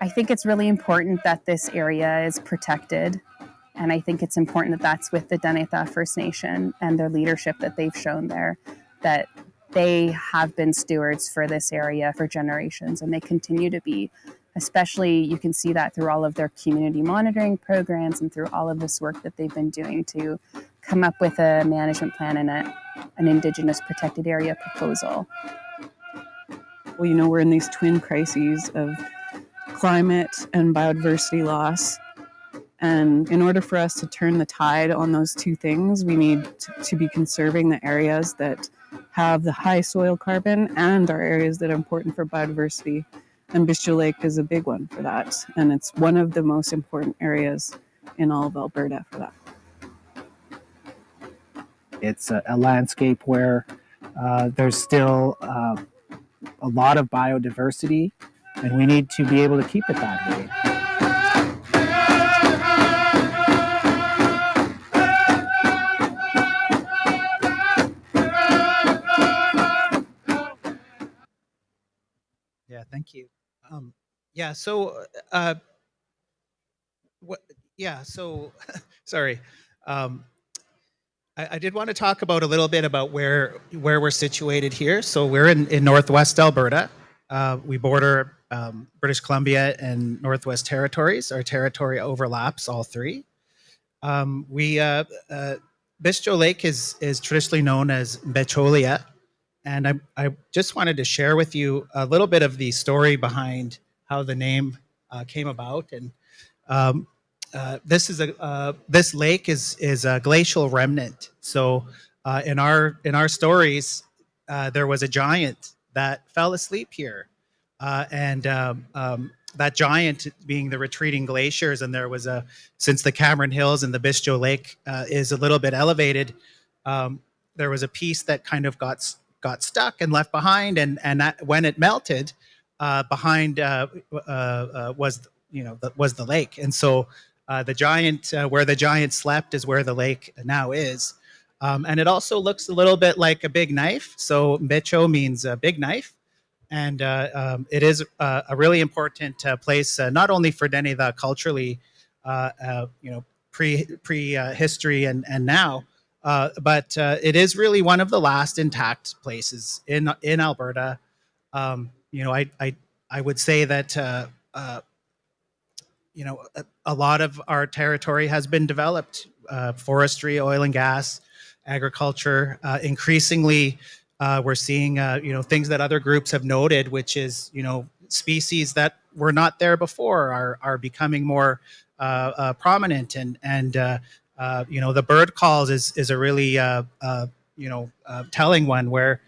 I think it's really important that this area is protected. And I think it's important that that's with the Denetà First Nation and their leadership that they've shown there, that they have been stewards for this area for generations, and they continue to be. Especially, you can see that through all of their community monitoring programs and through all of this work that they've been doing to come up with a management plan and an Indigenous protected area proposal. Well, we're in these twin crises of climate and biodiversity loss. And in order for us to turn the tide on those two things, we need to be conserving the areas that have the high soil carbon and our areas that are important for biodiversity. And Bistro Lake is a big one for that. And it's one of the most important areas in all of Alberta for that. It's a landscape where there's still a lot of biodiversity, and we need to be able to keep it that way. Yeah, thank you. Sorry. I did want to talk about a little bit about where we're situated here. So we're in Northwest Alberta. We border British Columbia and Northwest Territories. Our territory overlaps all three. Bistro Lake is traditionally known as Becholia. And I just wanted to share with you a little bit of the story behind how the name came about. And this lake is a glacial remnant. So in our stories, there was a giant that fell asleep here, and that giant being the retreating glaciers. And there was since the Cameron Hills and the Bistro Lake is a little bit elevated, there was a piece that kind of got stuck and left behind, and that, when it melted, behind was the lake. And so the giant, where the giant slept is where the lake now is. And it also looks a little bit like a big knife. So Becho means a big knife. And it is a really important place, not only for Denetà culturally, pre-history and now, but it is really one of the last intact places in Alberta. I would say that a lot of our territory has been developed, forestry, oil and gas, agriculture. Increasingly, we're seeing things that other groups have noted, which is species that were not there before are becoming more prominent, and the bird calls is a really telling one, where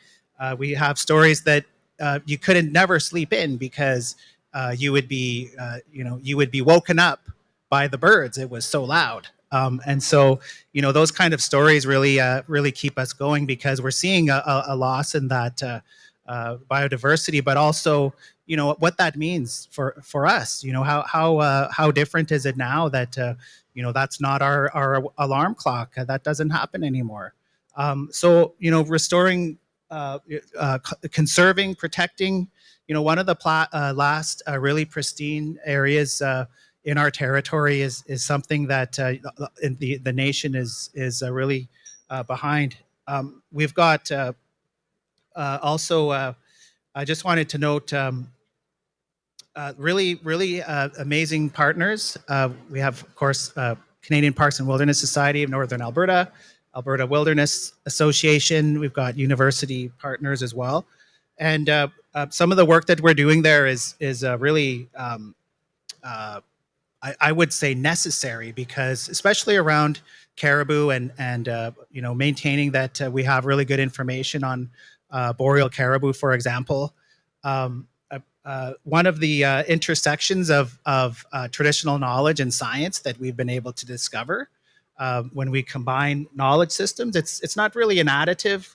we have stories that you couldn't never sleep in because you would be woken up by the birds. It was so loud. And so, those kind of stories really keep us going, because we're seeing a loss in that biodiversity, but also, what that means for us. How different is it now that that's not our alarm clock? That doesn't happen anymore. So, restoring, conserving, protecting. One of the last really pristine areas in our territory is something that the nation is really behind. We've got also. I just wanted to note really amazing partners. We have, of course, Canadian Parks and Wilderness Society of Northern Alberta, Alberta Wilderness Association. We've got university partners as well, and some of the work that we're doing there is really, I would say, necessary, because especially around caribou and maintaining that we have really good information on boreal caribou, for example. One of the intersections of traditional knowledge and science that we've been able to discover when we combine knowledge systems, it's not really an additive.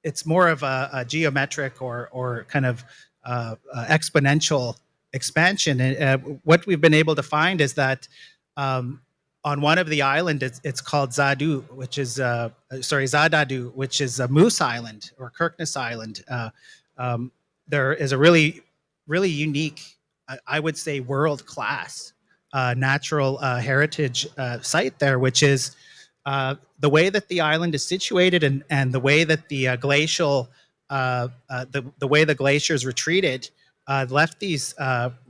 It's more of a geometric or kind of exponential expansion. What we've been able to find is that on one of the island, it's called Zadadu, which is Zadadu, which is a Moose Island or Kirkness Island. There is a really unique, I would say, world-class natural heritage site there, which is the way that the island is situated, and the way that the glacial, the way the glaciers retreated, left these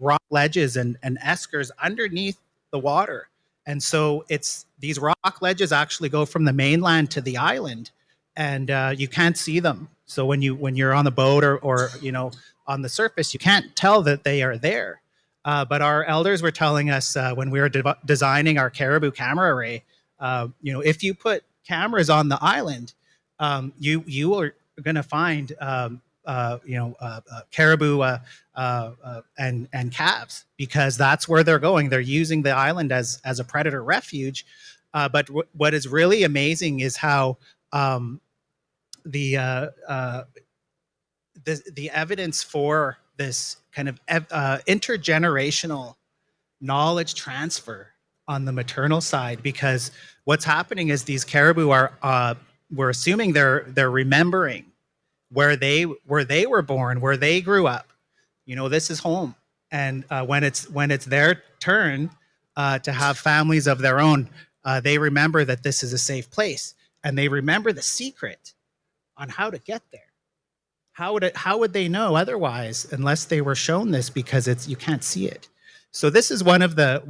rock ledges and eskers underneath the water. And so these rock ledges actually go from the mainland to the island, and you can't see them. So when you're on the boat or on the surface, you can't tell that they are there. But our elders were telling us when we were designing our caribou camera array, if you put cameras on the island, you are going to find caribou and calves, because that's where they're going. They're using the island as a predator refuge. But what is really amazing is how the evidence for this kind of intergenerational knowledge transfer on the maternal side, because what's happening is these caribou are we're assuming they're remembering where they were born, where they grew up. This is home. And when it's their turn to have families of their own, they remember that this is a safe place, and they remember the secret on how to get there. How would they know otherwise, unless they were shown this, because you can't see it. So this is one of the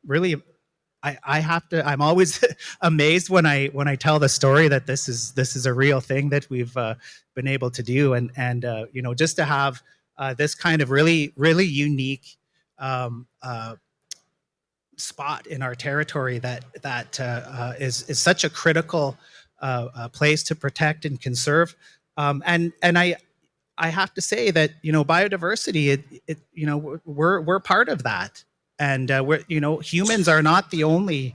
really I'm always amazed when I tell the story that this is a real thing that we've been able to do, and just to have this kind of really unique spot in our territory that is such a critical place to protect and conserve. And I have to say that biodiversity, we're part of that, and humans are not the only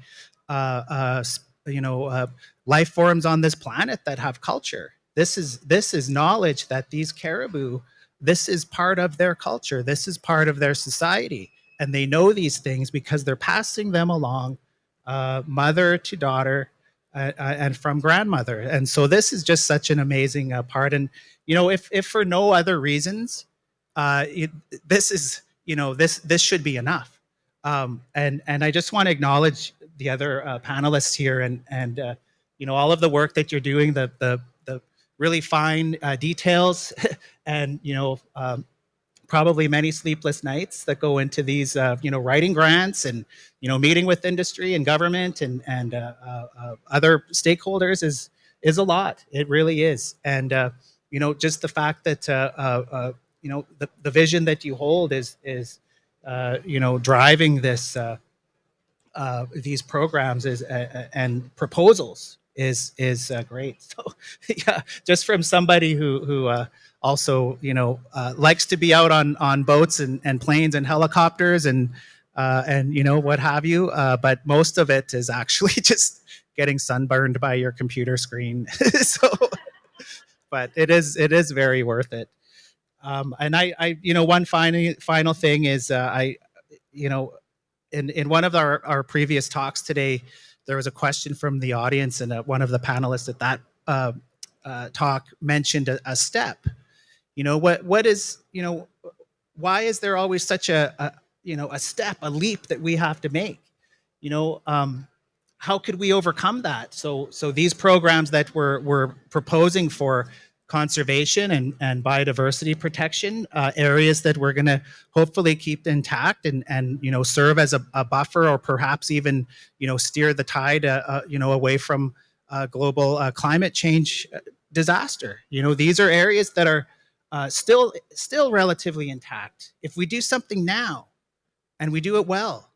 life forms on this planet that have culture. This is knowledge that these caribou, this is part of their culture. This is part of their society, and they know these things because they're passing them along, mother to daughter, and from grandmother. And so this is just such an amazing part. And if for no other reasons, this should be enough. And I just want to acknowledge the other panelists here and all of the work that you're doing, the really fine details, and probably many sleepless nights that go into these writing grants and meeting with industry and government and other stakeholders is a lot. It really is. And just the fact that the vision that you hold is driving this these programs is and proposals is great. So yeah, just from somebody who also likes to be out on boats and planes and helicopters and what have you, but most of it is actually just getting sunburned by your computer screen. So but it is very worth it. And I one final thing is in one of our previous talks today, there was a question from the audience, and one of the panelists at that talk mentioned a step. What is why is there always such a step, a leap that we have to make? How could we overcome that? So these programs that we're proposing for conservation and biodiversity protection, areas that we're going to hopefully keep intact and serve as a buffer, or perhaps even steer the tide away from global climate change disaster. These are areas that are still relatively intact. If we do something now and we do it well,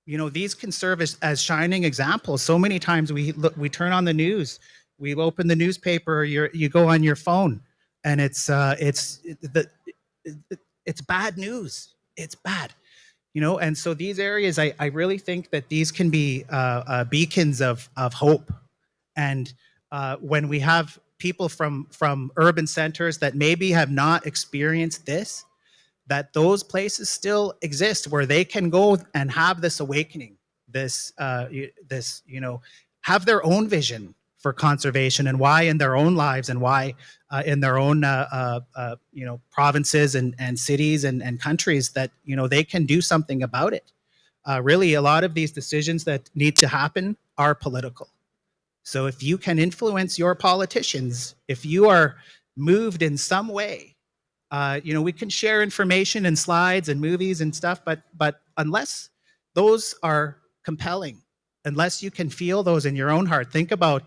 these can serve as shining examples. So many times we turn on the news, we open the newspaper, you go on your phone, and it's bad news. It's bad, And so these areas, I really think that these can be beacons of hope. And when we have people from urban centers that maybe have not experienced this, that those places still exist where they can go and have this awakening, this have their own vision for conservation and why in their own lives and why in their own provinces and cities and countries that they can do something about it. Really, a lot of these decisions that need to happen are political. So if you can influence your politicians, if you are moved in some way, we can share information and slides and movies and stuff, but unless those are compelling, unless you can feel those in your own heart, think about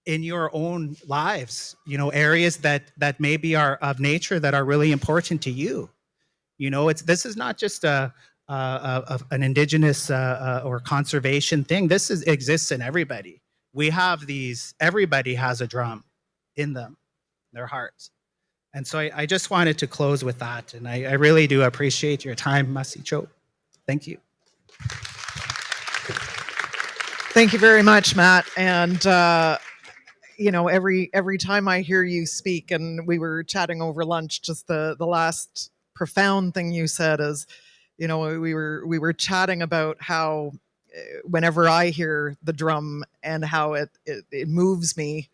in your own lives, areas that maybe are of nature that are really important to you. This is not just an indigenous or conservation thing. This exists in everybody. We have these. Everybody has a drum in them, their hearts. And so I just wanted to close with that. And I really do appreciate your time, Masi Cho. Thank you. Thank you very much, Matt. And every time I hear you speak, and we were chatting over lunch, just the last profound thing you said is, we were chatting about how whenever I hear the drum and how it moves me,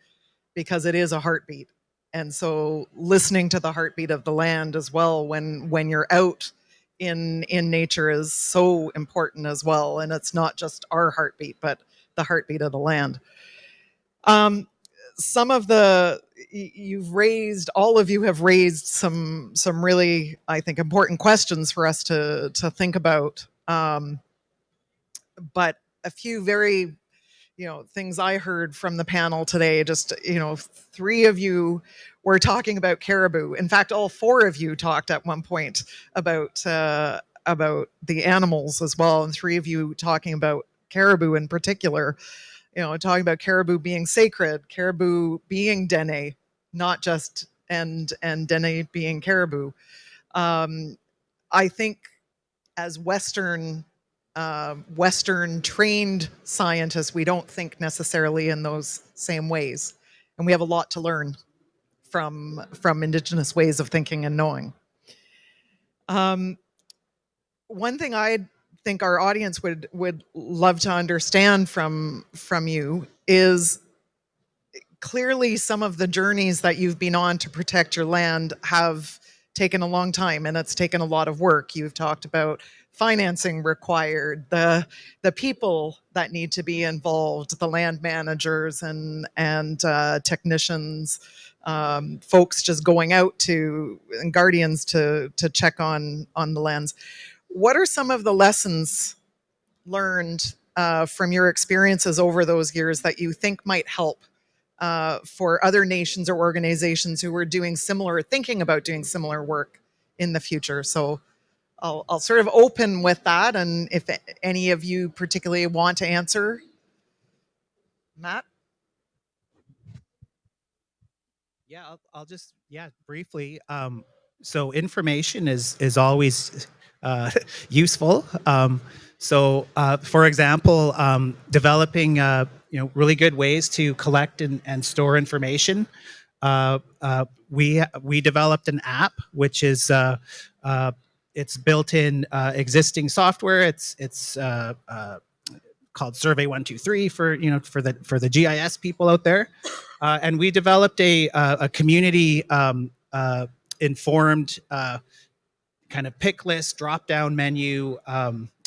because it is a heartbeat. And so listening to the heartbeat of the land as well when you're out in nature is so important as well. And it's not just our heartbeat, but the heartbeat of the land. Some of all of you have raised some really, I think, important questions for us to think about. But a few very, things I heard from the panel today, just, three of you were talking about caribou. In fact, all four of you talked at one point about the animals as well. And three of you talking about caribou in particular, talking about caribou being sacred, caribou being Dene, not just, and Dene being caribou. I think as Western trained scientists, we don't think necessarily in those same ways. And we have a lot to learn from Indigenous ways of thinking and knowing. One thing I think our audience would love to understand from you is clearly some of the journeys that you've been on to protect your land have taken a long time, and it's taken a lot of work. You've talked about financing required, the people that need to be involved, the land managers and technicians, folks just going out to, and guardians to check on the lands. What are some of the lessons learned from your experiences over those years that you think might help for other nations or organizations who are thinking about doing similar work in the future? So I'll sort of open with that, and if any of you particularly want to answer. Matt? Yeah, I'll just briefly. So information is always useful. For example, developing really good ways to collect and store information. We developed an app which is it's built in existing software. It's called Survey 123 for the GIS people out there, and we developed a community informed kind of pick list, drop down menu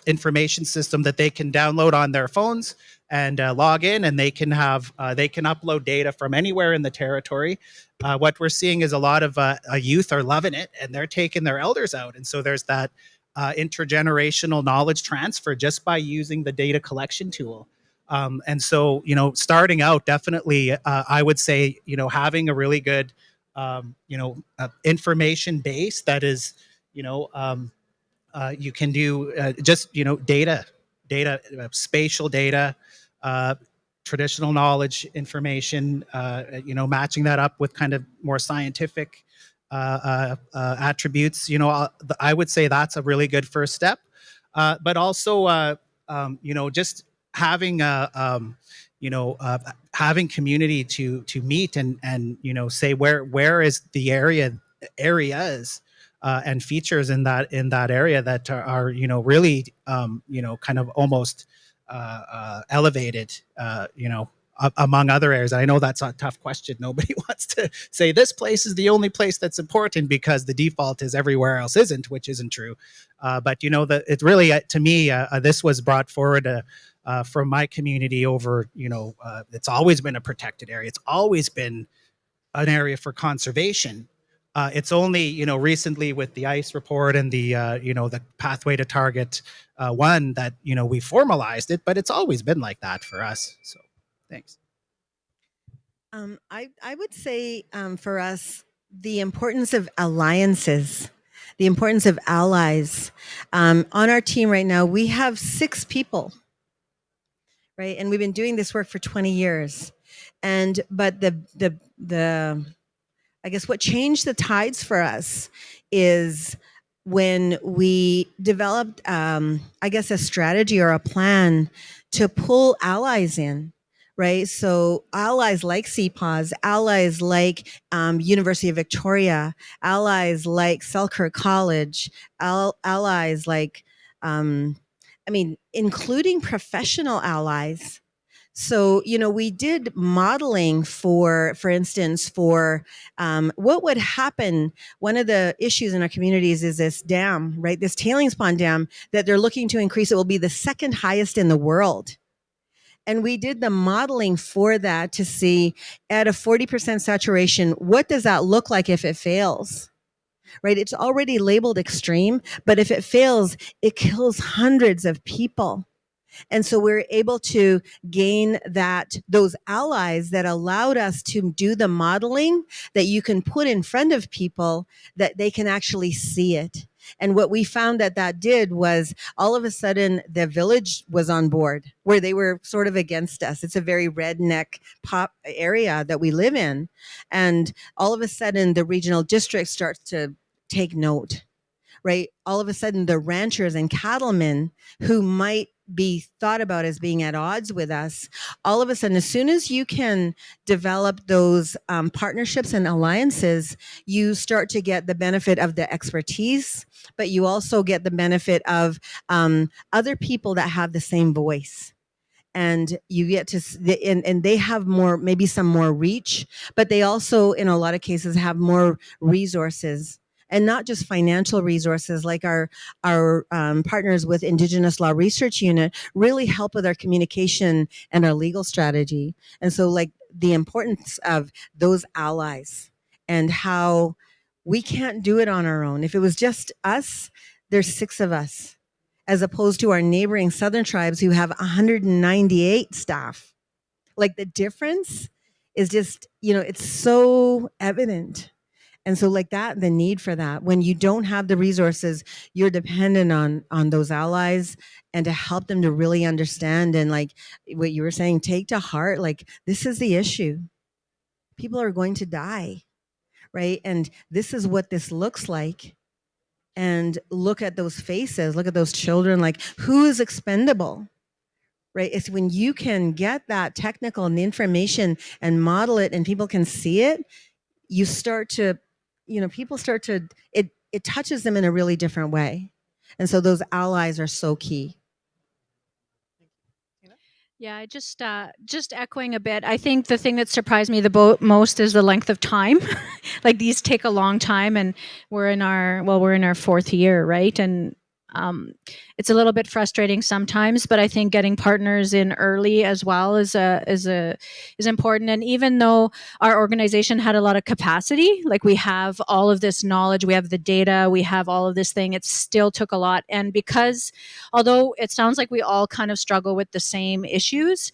information system that they can download on their phones and log in, and they can upload data from anywhere in the territory. What we're seeing is a lot of youth are loving it, and they're taking their elders out, and so there's that intergenerational knowledge transfer just by using the data collection tool. And so, starting out, definitely, I would say, having a really good, information base that is, you can do just, data, spatial data, traditional knowledge information, matching that up with kind of more scientific attributes. I would say that's a really good first step. But also, just having having community to meet and say where is the areas and features in that area that are really kind of almost elevated among other areas. I know that's a tough question. Nobody wants to say this place is the only place that's important because the default is everywhere else isn't, which isn't true. But that it really, to me, this was brought forward from my community over, it's always been a protected area. It's always been an area for conservation. It's only, recently with the ICE report and the, the pathway to target 1 that, we formalized it, but it's always been like that for us. So thanks. I would say for us, the importance of alliances, the importance of allies. On our team right now, we have 6 people, right? And we've been doing this work for 20 years. But I guess what changed the tides for us is when we developed, I guess, a strategy or a plan to pull allies in, right? So allies like CPAWS, allies like University of Victoria, allies like Selkirk College, allies like, including professional allies. So, we did modeling for instance, for what would happen. One of the issues in our communities is this dam, right? This tailings pond dam that they're looking to increase. It will be the 2nd highest in the world. And we did the modeling for that to see at a 40% saturation, what does that look like if it fails? Right? It's already labeled extreme, but if it fails, it kills hundreds of people. And so we're able to gain those allies that allowed us to do the modeling that you can put in front of people that they can actually see it. And what we found that did was all of a sudden the village was on board where they were sort of against us. It's a very redneck pop area that we live in. And all of a sudden the regional district starts to take note, right? All of a sudden the ranchers and cattlemen who might be thought about as being at odds with us, all of a sudden, as soon as you can develop those partnerships and alliances, you start to get the benefit of the expertise, but you also get the benefit of other people that have the same voice. And you get to, and they have more, maybe some more reach, but they also, in a lot of cases, have more resources and not just financial resources, like our partners with Indigenous Law Research Unit really help with our communication and our legal strategy. And so like the importance of those allies and how we can't do it on our own. If it was just us, there's 6 of us, as opposed to our neighboring southern tribes who have 198 staff. Like the difference is just, it's so evident. And so like that, the need for that, when you don't have the resources, you're dependent on those allies and to help them to really understand. And like what you were saying, take to heart, like this is the issue. People are going to die, right? And this is what this looks like. And look at those faces, look at those children, like who is expendable? Right? It's when you can get that technical and the information and model it and people can see it, you start to, people start to, it touches them in a really different way. And so those allies are so key. Yeah, just echoing a bit. I think the thing that surprised me the most is the length of time. Like these take a long time, and we're in our 4th year, right? And it's a little bit frustrating sometimes, but I think getting partners in early as well is important. And even though our organization had a lot of capacity, like we have all of this knowledge, we have the data, we have all of this thing, it still took a lot. And because although it sounds like we all kind of struggle with the same issues,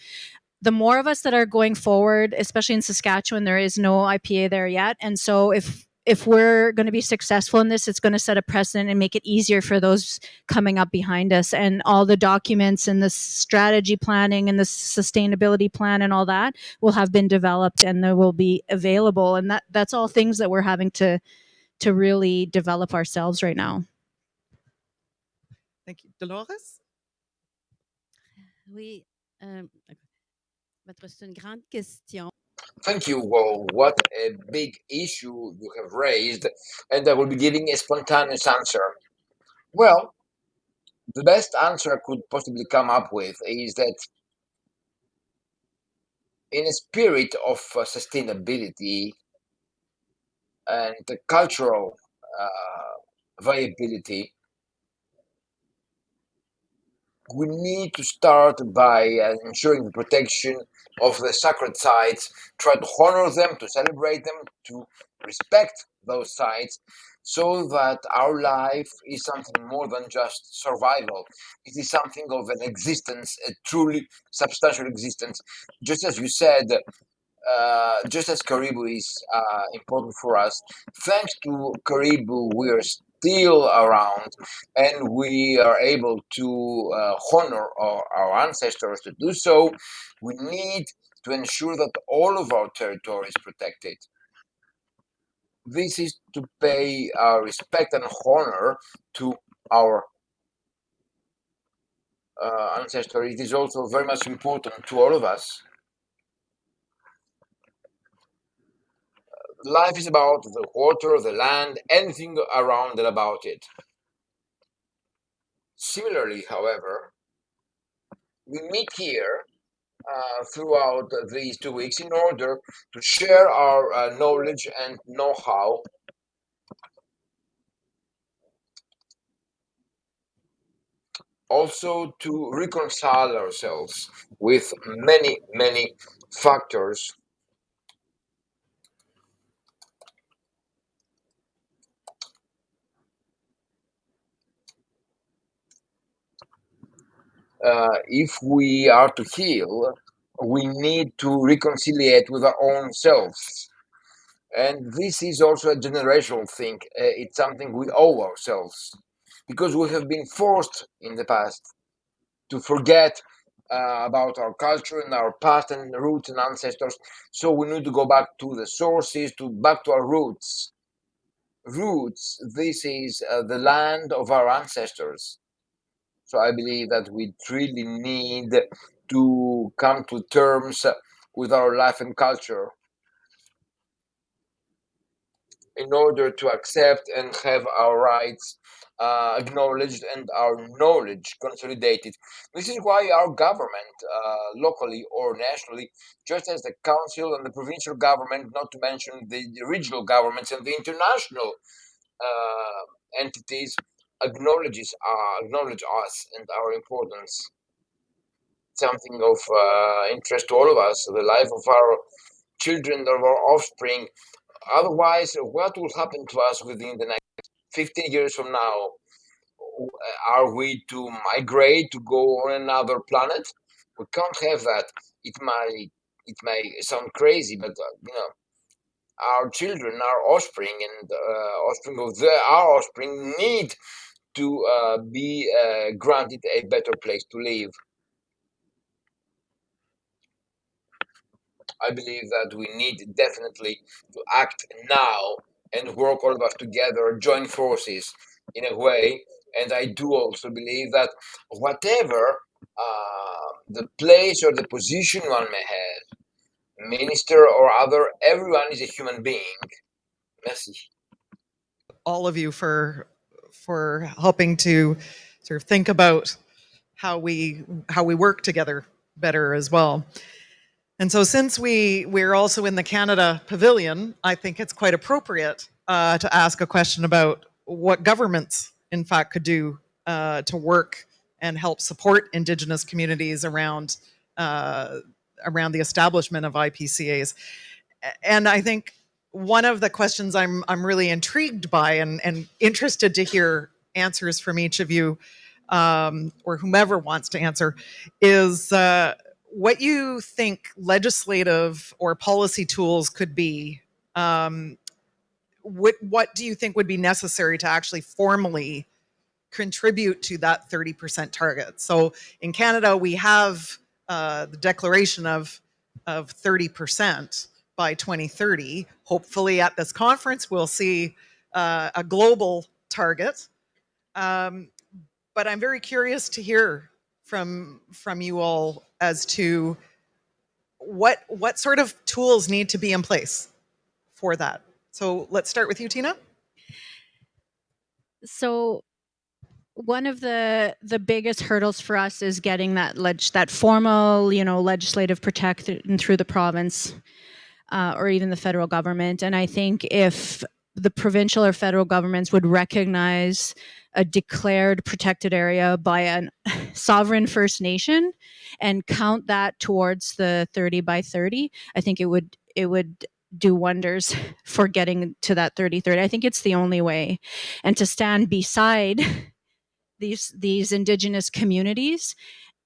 the more of us that are going forward, especially in Saskatchewan, there is no IPA there yet. And so if we're going to be successful in this, it's going to set a precedent and make it easier for those coming up behind us. And all the documents and the strategy planning and the sustainability plan and all that will have been developed and they will be available. And that's all things that we're having to really develop ourselves right now. Thank you. Dolorès? Oui. C'est une grande question. Thank you. Well, what a big issue you have raised, and I will be giving a spontaneous answer. Well, the best answer I could possibly come up with is that in a spirit of sustainability and cultural viability, we need to start by ensuring the protection of the sacred sites, try to honor them, to celebrate them, to respect those sites, so that our life is something more than just survival. It is something of an existence, a truly substantial existence. Just as you said, just as Caribou is important for us, thanks to Caribou, we are still around and we are able to honor our ancestors to do so. We need to ensure that all of our territory is protected. This is to pay respect and honor to our ancestors. It is also very much important to all of us. Life is about the water, the land, anything around and about it. Similarly, however, we meet here throughout these 2 weeks in order to share our knowledge and know-how, also to reconcile ourselves with many, many factors if we are to heal, we need to reconciliate with our own selves. And this is also a generational thing. It's something we owe ourselves because we have been forced in the past to forget about our culture and our past and roots and ancestors. So we need to go back to the sources, back to our roots. Roots, this is the land of our ancestors. So I believe that we really need to come to terms with our life and culture in order to accept and have our rights acknowledged and our knowledge consolidated. This is why our government, locally or nationally, just as the council and the provincial government, not to mention the regional governments and the international entities acknowledge us and our importance. Something of interest to all of us, the life of our children, of our offspring. Otherwise, what will happen to us within the next 15 years from now? Are we to migrate to go on another planet? We can't have that. It may sound crazy, but our children, our offspring, and offspring of our offspring need to be granted a better place to live. I believe that we need definitely to act now and work all of us together, join forces in a way. And I do also believe that whatever the place or the position one may have, minister or other, everyone is a human being. Merci. All of you for helping to sort of think about how we work together better as well. And so since we're also in the Canada Pavilion, I think it's quite appropriate to ask a question about what governments, in fact, could do to work and help support Indigenous communities around the establishment of IPCAs. And I think one of the questions I'm really intrigued by and interested to hear answers from each of you, or whomever wants to answer, is what you think legislative or policy tools could be. What do you think would be necessary to actually formally contribute to that 30% target? So in Canada, we have the declaration of 30% by 2030. Hopefully at this conference, we'll see a global target. But I'm very curious to hear from you all as to what sort of tools need to be in place for that. So let's start with you, Tina. So one of the biggest hurdles for us is getting that formal, legislative protection through the province or even the federal government. And I think if the provincial or federal governments would recognize a declared protected area by a sovereign First Nation and count that towards the 30 by 30, I think it would do wonders for getting to that 30-30. I think it's the only way. And to stand beside these Indigenous communities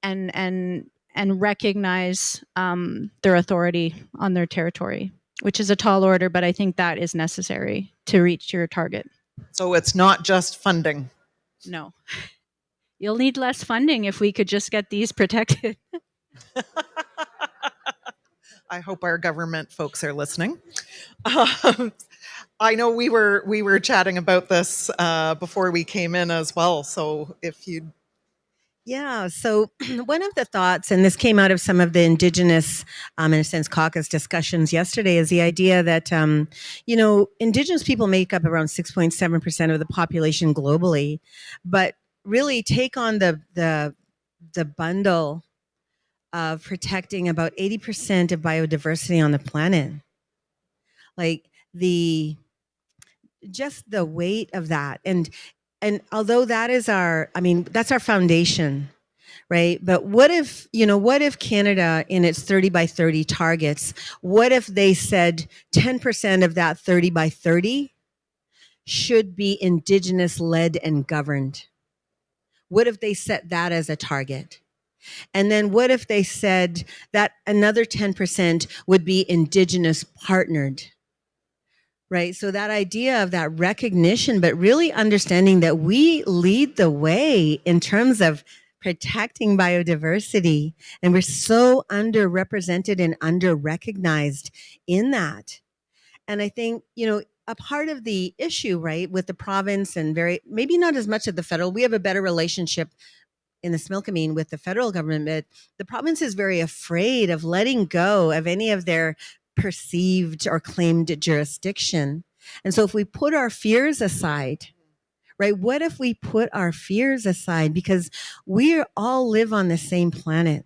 and recognize their authority on their territory, which is a tall order, but I think that is necessary to reach your target. So it's not just funding. No. You'll need less funding if we could just get these protected. I hope our government folks are listening. I know we were chatting about this before we came in as well. So if you'd Yeah, so one of the thoughts, and this came out of some of the Indigenous, in a sense, caucus discussions yesterday, is the idea that, Indigenous people make up around 6.7% of the population globally, but really take on the bundle of protecting about 80% of biodiversity on the planet. Like just the weight of that. And although that is that's our foundation, right? But what if Canada in its 30 by 30 targets, what if they said 10% of that 30 by 30 should be Indigenous-led and governed? What if they set that as a target? And then what if they said that another 10% would be Indigenous partnered? Right. So that idea of that recognition, but really understanding that we lead the way in terms of protecting biodiversity. And we're so underrepresented and under-recognized in that. And I think, a part of the issue, right, with the province and maybe not as much at the federal, we have a better relationship in the Similkameen with the federal government, but the province is very afraid of letting go of any of their perceived or claimed jurisdiction. And so if we put our fears aside, right, what if we put our fears aside, because we all live on the same planet,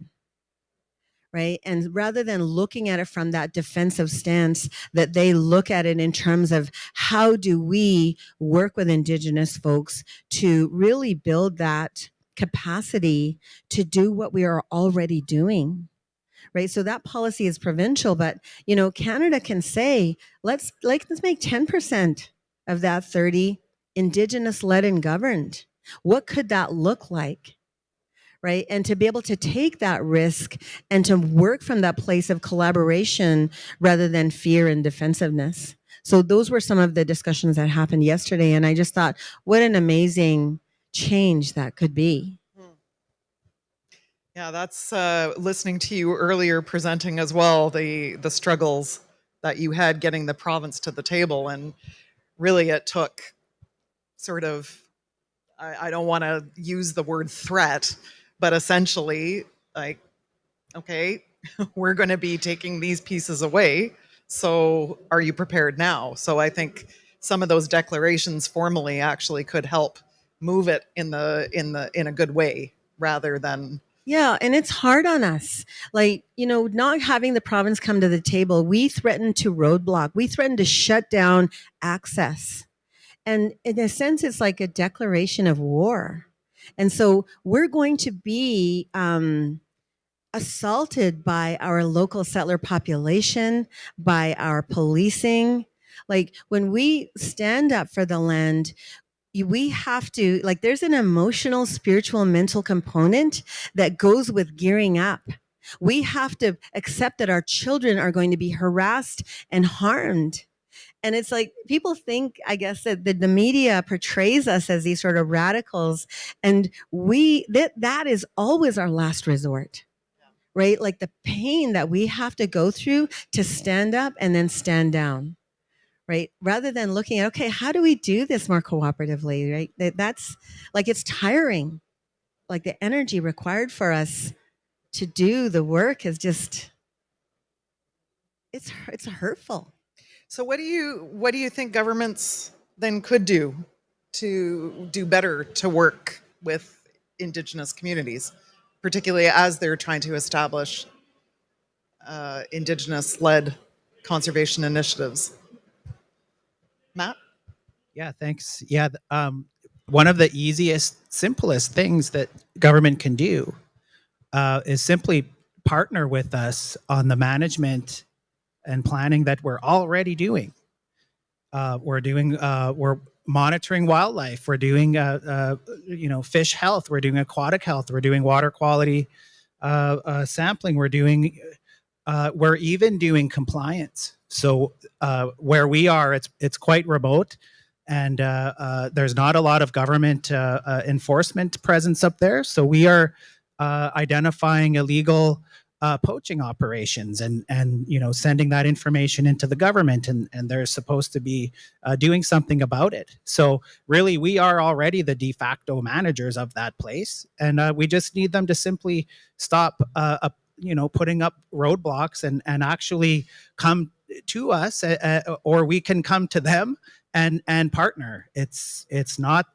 right? And rather than looking at it from that defensive stance, that they look at it in terms of how do we work with Indigenous folks to really build that capacity to do what we are already doing. Right. So that policy is provincial, but Canada can say, let's make 10% of that 30 Indigenous-led and governed. What could that look like? Right. And to be able to take that risk and to work from that place of collaboration rather than fear and defensiveness. So those were some of the discussions that happened yesterday. And I just thought, what an amazing change that could be. Yeah, that's listening to you earlier presenting as well, the struggles that you had getting the province to the table. And really it took sort of, I don't want to use the word threat, but essentially like, okay, we're going to be taking these pieces away. So are you prepared now? So I think some of those declarations formally actually could help move it in a good way rather than. Yeah, and it's hard on us. Like, not having the province come to the table, we threatened to roadblock, we threatened to shut down access. And in a sense, it's like a declaration of war. And so we're going to be assaulted by our local settler population, by our policing. Like when we stand up for the land, we have to, like, there's an emotional, spiritual, mental component that goes with gearing up. We have to accept that our children are going to be harassed and harmed. And it's like people think, I guess, that the media portrays us as these sort of radicals, and that is always our last resort. Right? Like the pain that we have to go through to stand up and then stand down. Right? Rather than looking at, okay, how do we do this more cooperatively? Right? That's like, it's tiring. Like the energy required for us to do the work is just, it's hurtful. So what do you think governments then could do to do better to work with Indigenous communities, particularly as they're trying to establish Indigenous-led conservation initiatives? Matt? Yeah, thanks. Yeah, one of the easiest, simplest things that government can do is simply partner with us on the management and planning that we're already doing. We're monitoring wildlife. We're doing, fish health. We're doing aquatic health. We're doing water quality sampling. We're even doing compliance. So where we are, it's quite remote, and there's not a lot of government enforcement presence up there. So we are identifying illegal poaching operations and sending that information into the government, and they're supposed to be doing something about it. So really, we are already the de facto managers of that place, and we just need them to simply stop putting up roadblocks and actually come to us, or we can come to them and partner. It's not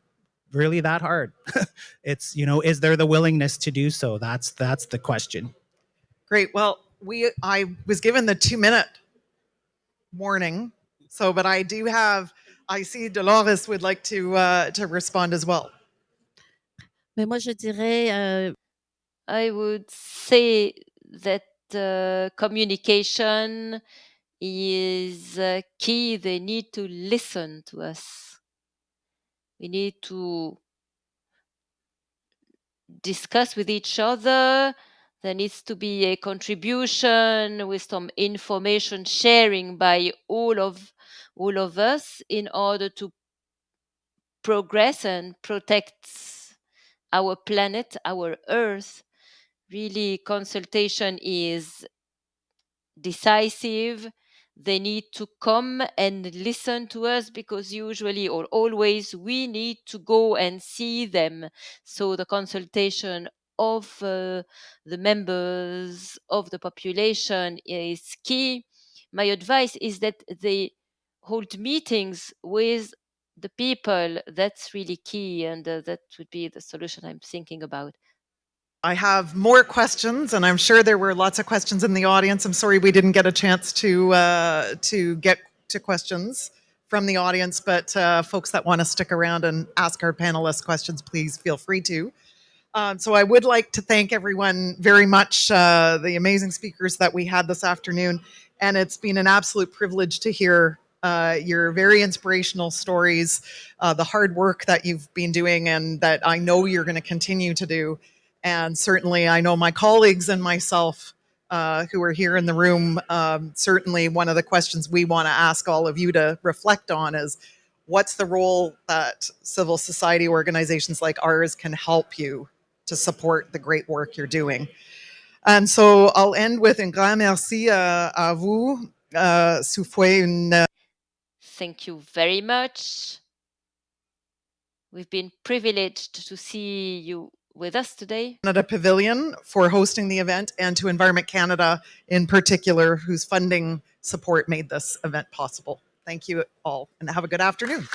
really that hard. It's, is there the willingness to do so? That's the question. Great. Well, I was given the 2-minute warning. So, but I see Dolorès would like to respond as well. Mais moi, je dirais, I would say that communication is key. They need to listen to us. We need to discuss with each other. There needs to be a contribution with some information sharing by all of us in order to progress and protect our planet, our Earth. Really, consultation is decisive. They need to come and listen to us because usually or always we need to go and see them. So the consultation of the members of the population is key. My advice is that they hold meetings with the people. That's really key, and that would be the solution I'm thinking about. I have more questions, and I'm sure there were lots of questions in the audience. I'm sorry we didn't get a chance to get to questions from the audience, but folks that want to stick around and ask our panelists questions, please feel free to. So I would like to thank everyone very much, the amazing speakers that we had this afternoon, and it's been an absolute privilege to hear your very inspirational stories, the hard work that you've been doing and that I know you're going to continue to do. And certainly I know my colleagues and myself who are here in the room, certainly one of the questions we want to ask all of you to reflect on is, what's the role that civil society organizations like ours can help you to support the great work you're doing? And so I'll end with un grand merci à vous. Ce fut une... Thank you very much. We've been privileged to see you with us today. Canada Pavilion for hosting the event, and to Environment Canada in particular, whose funding support made this event possible. Thank you all, and have a good afternoon.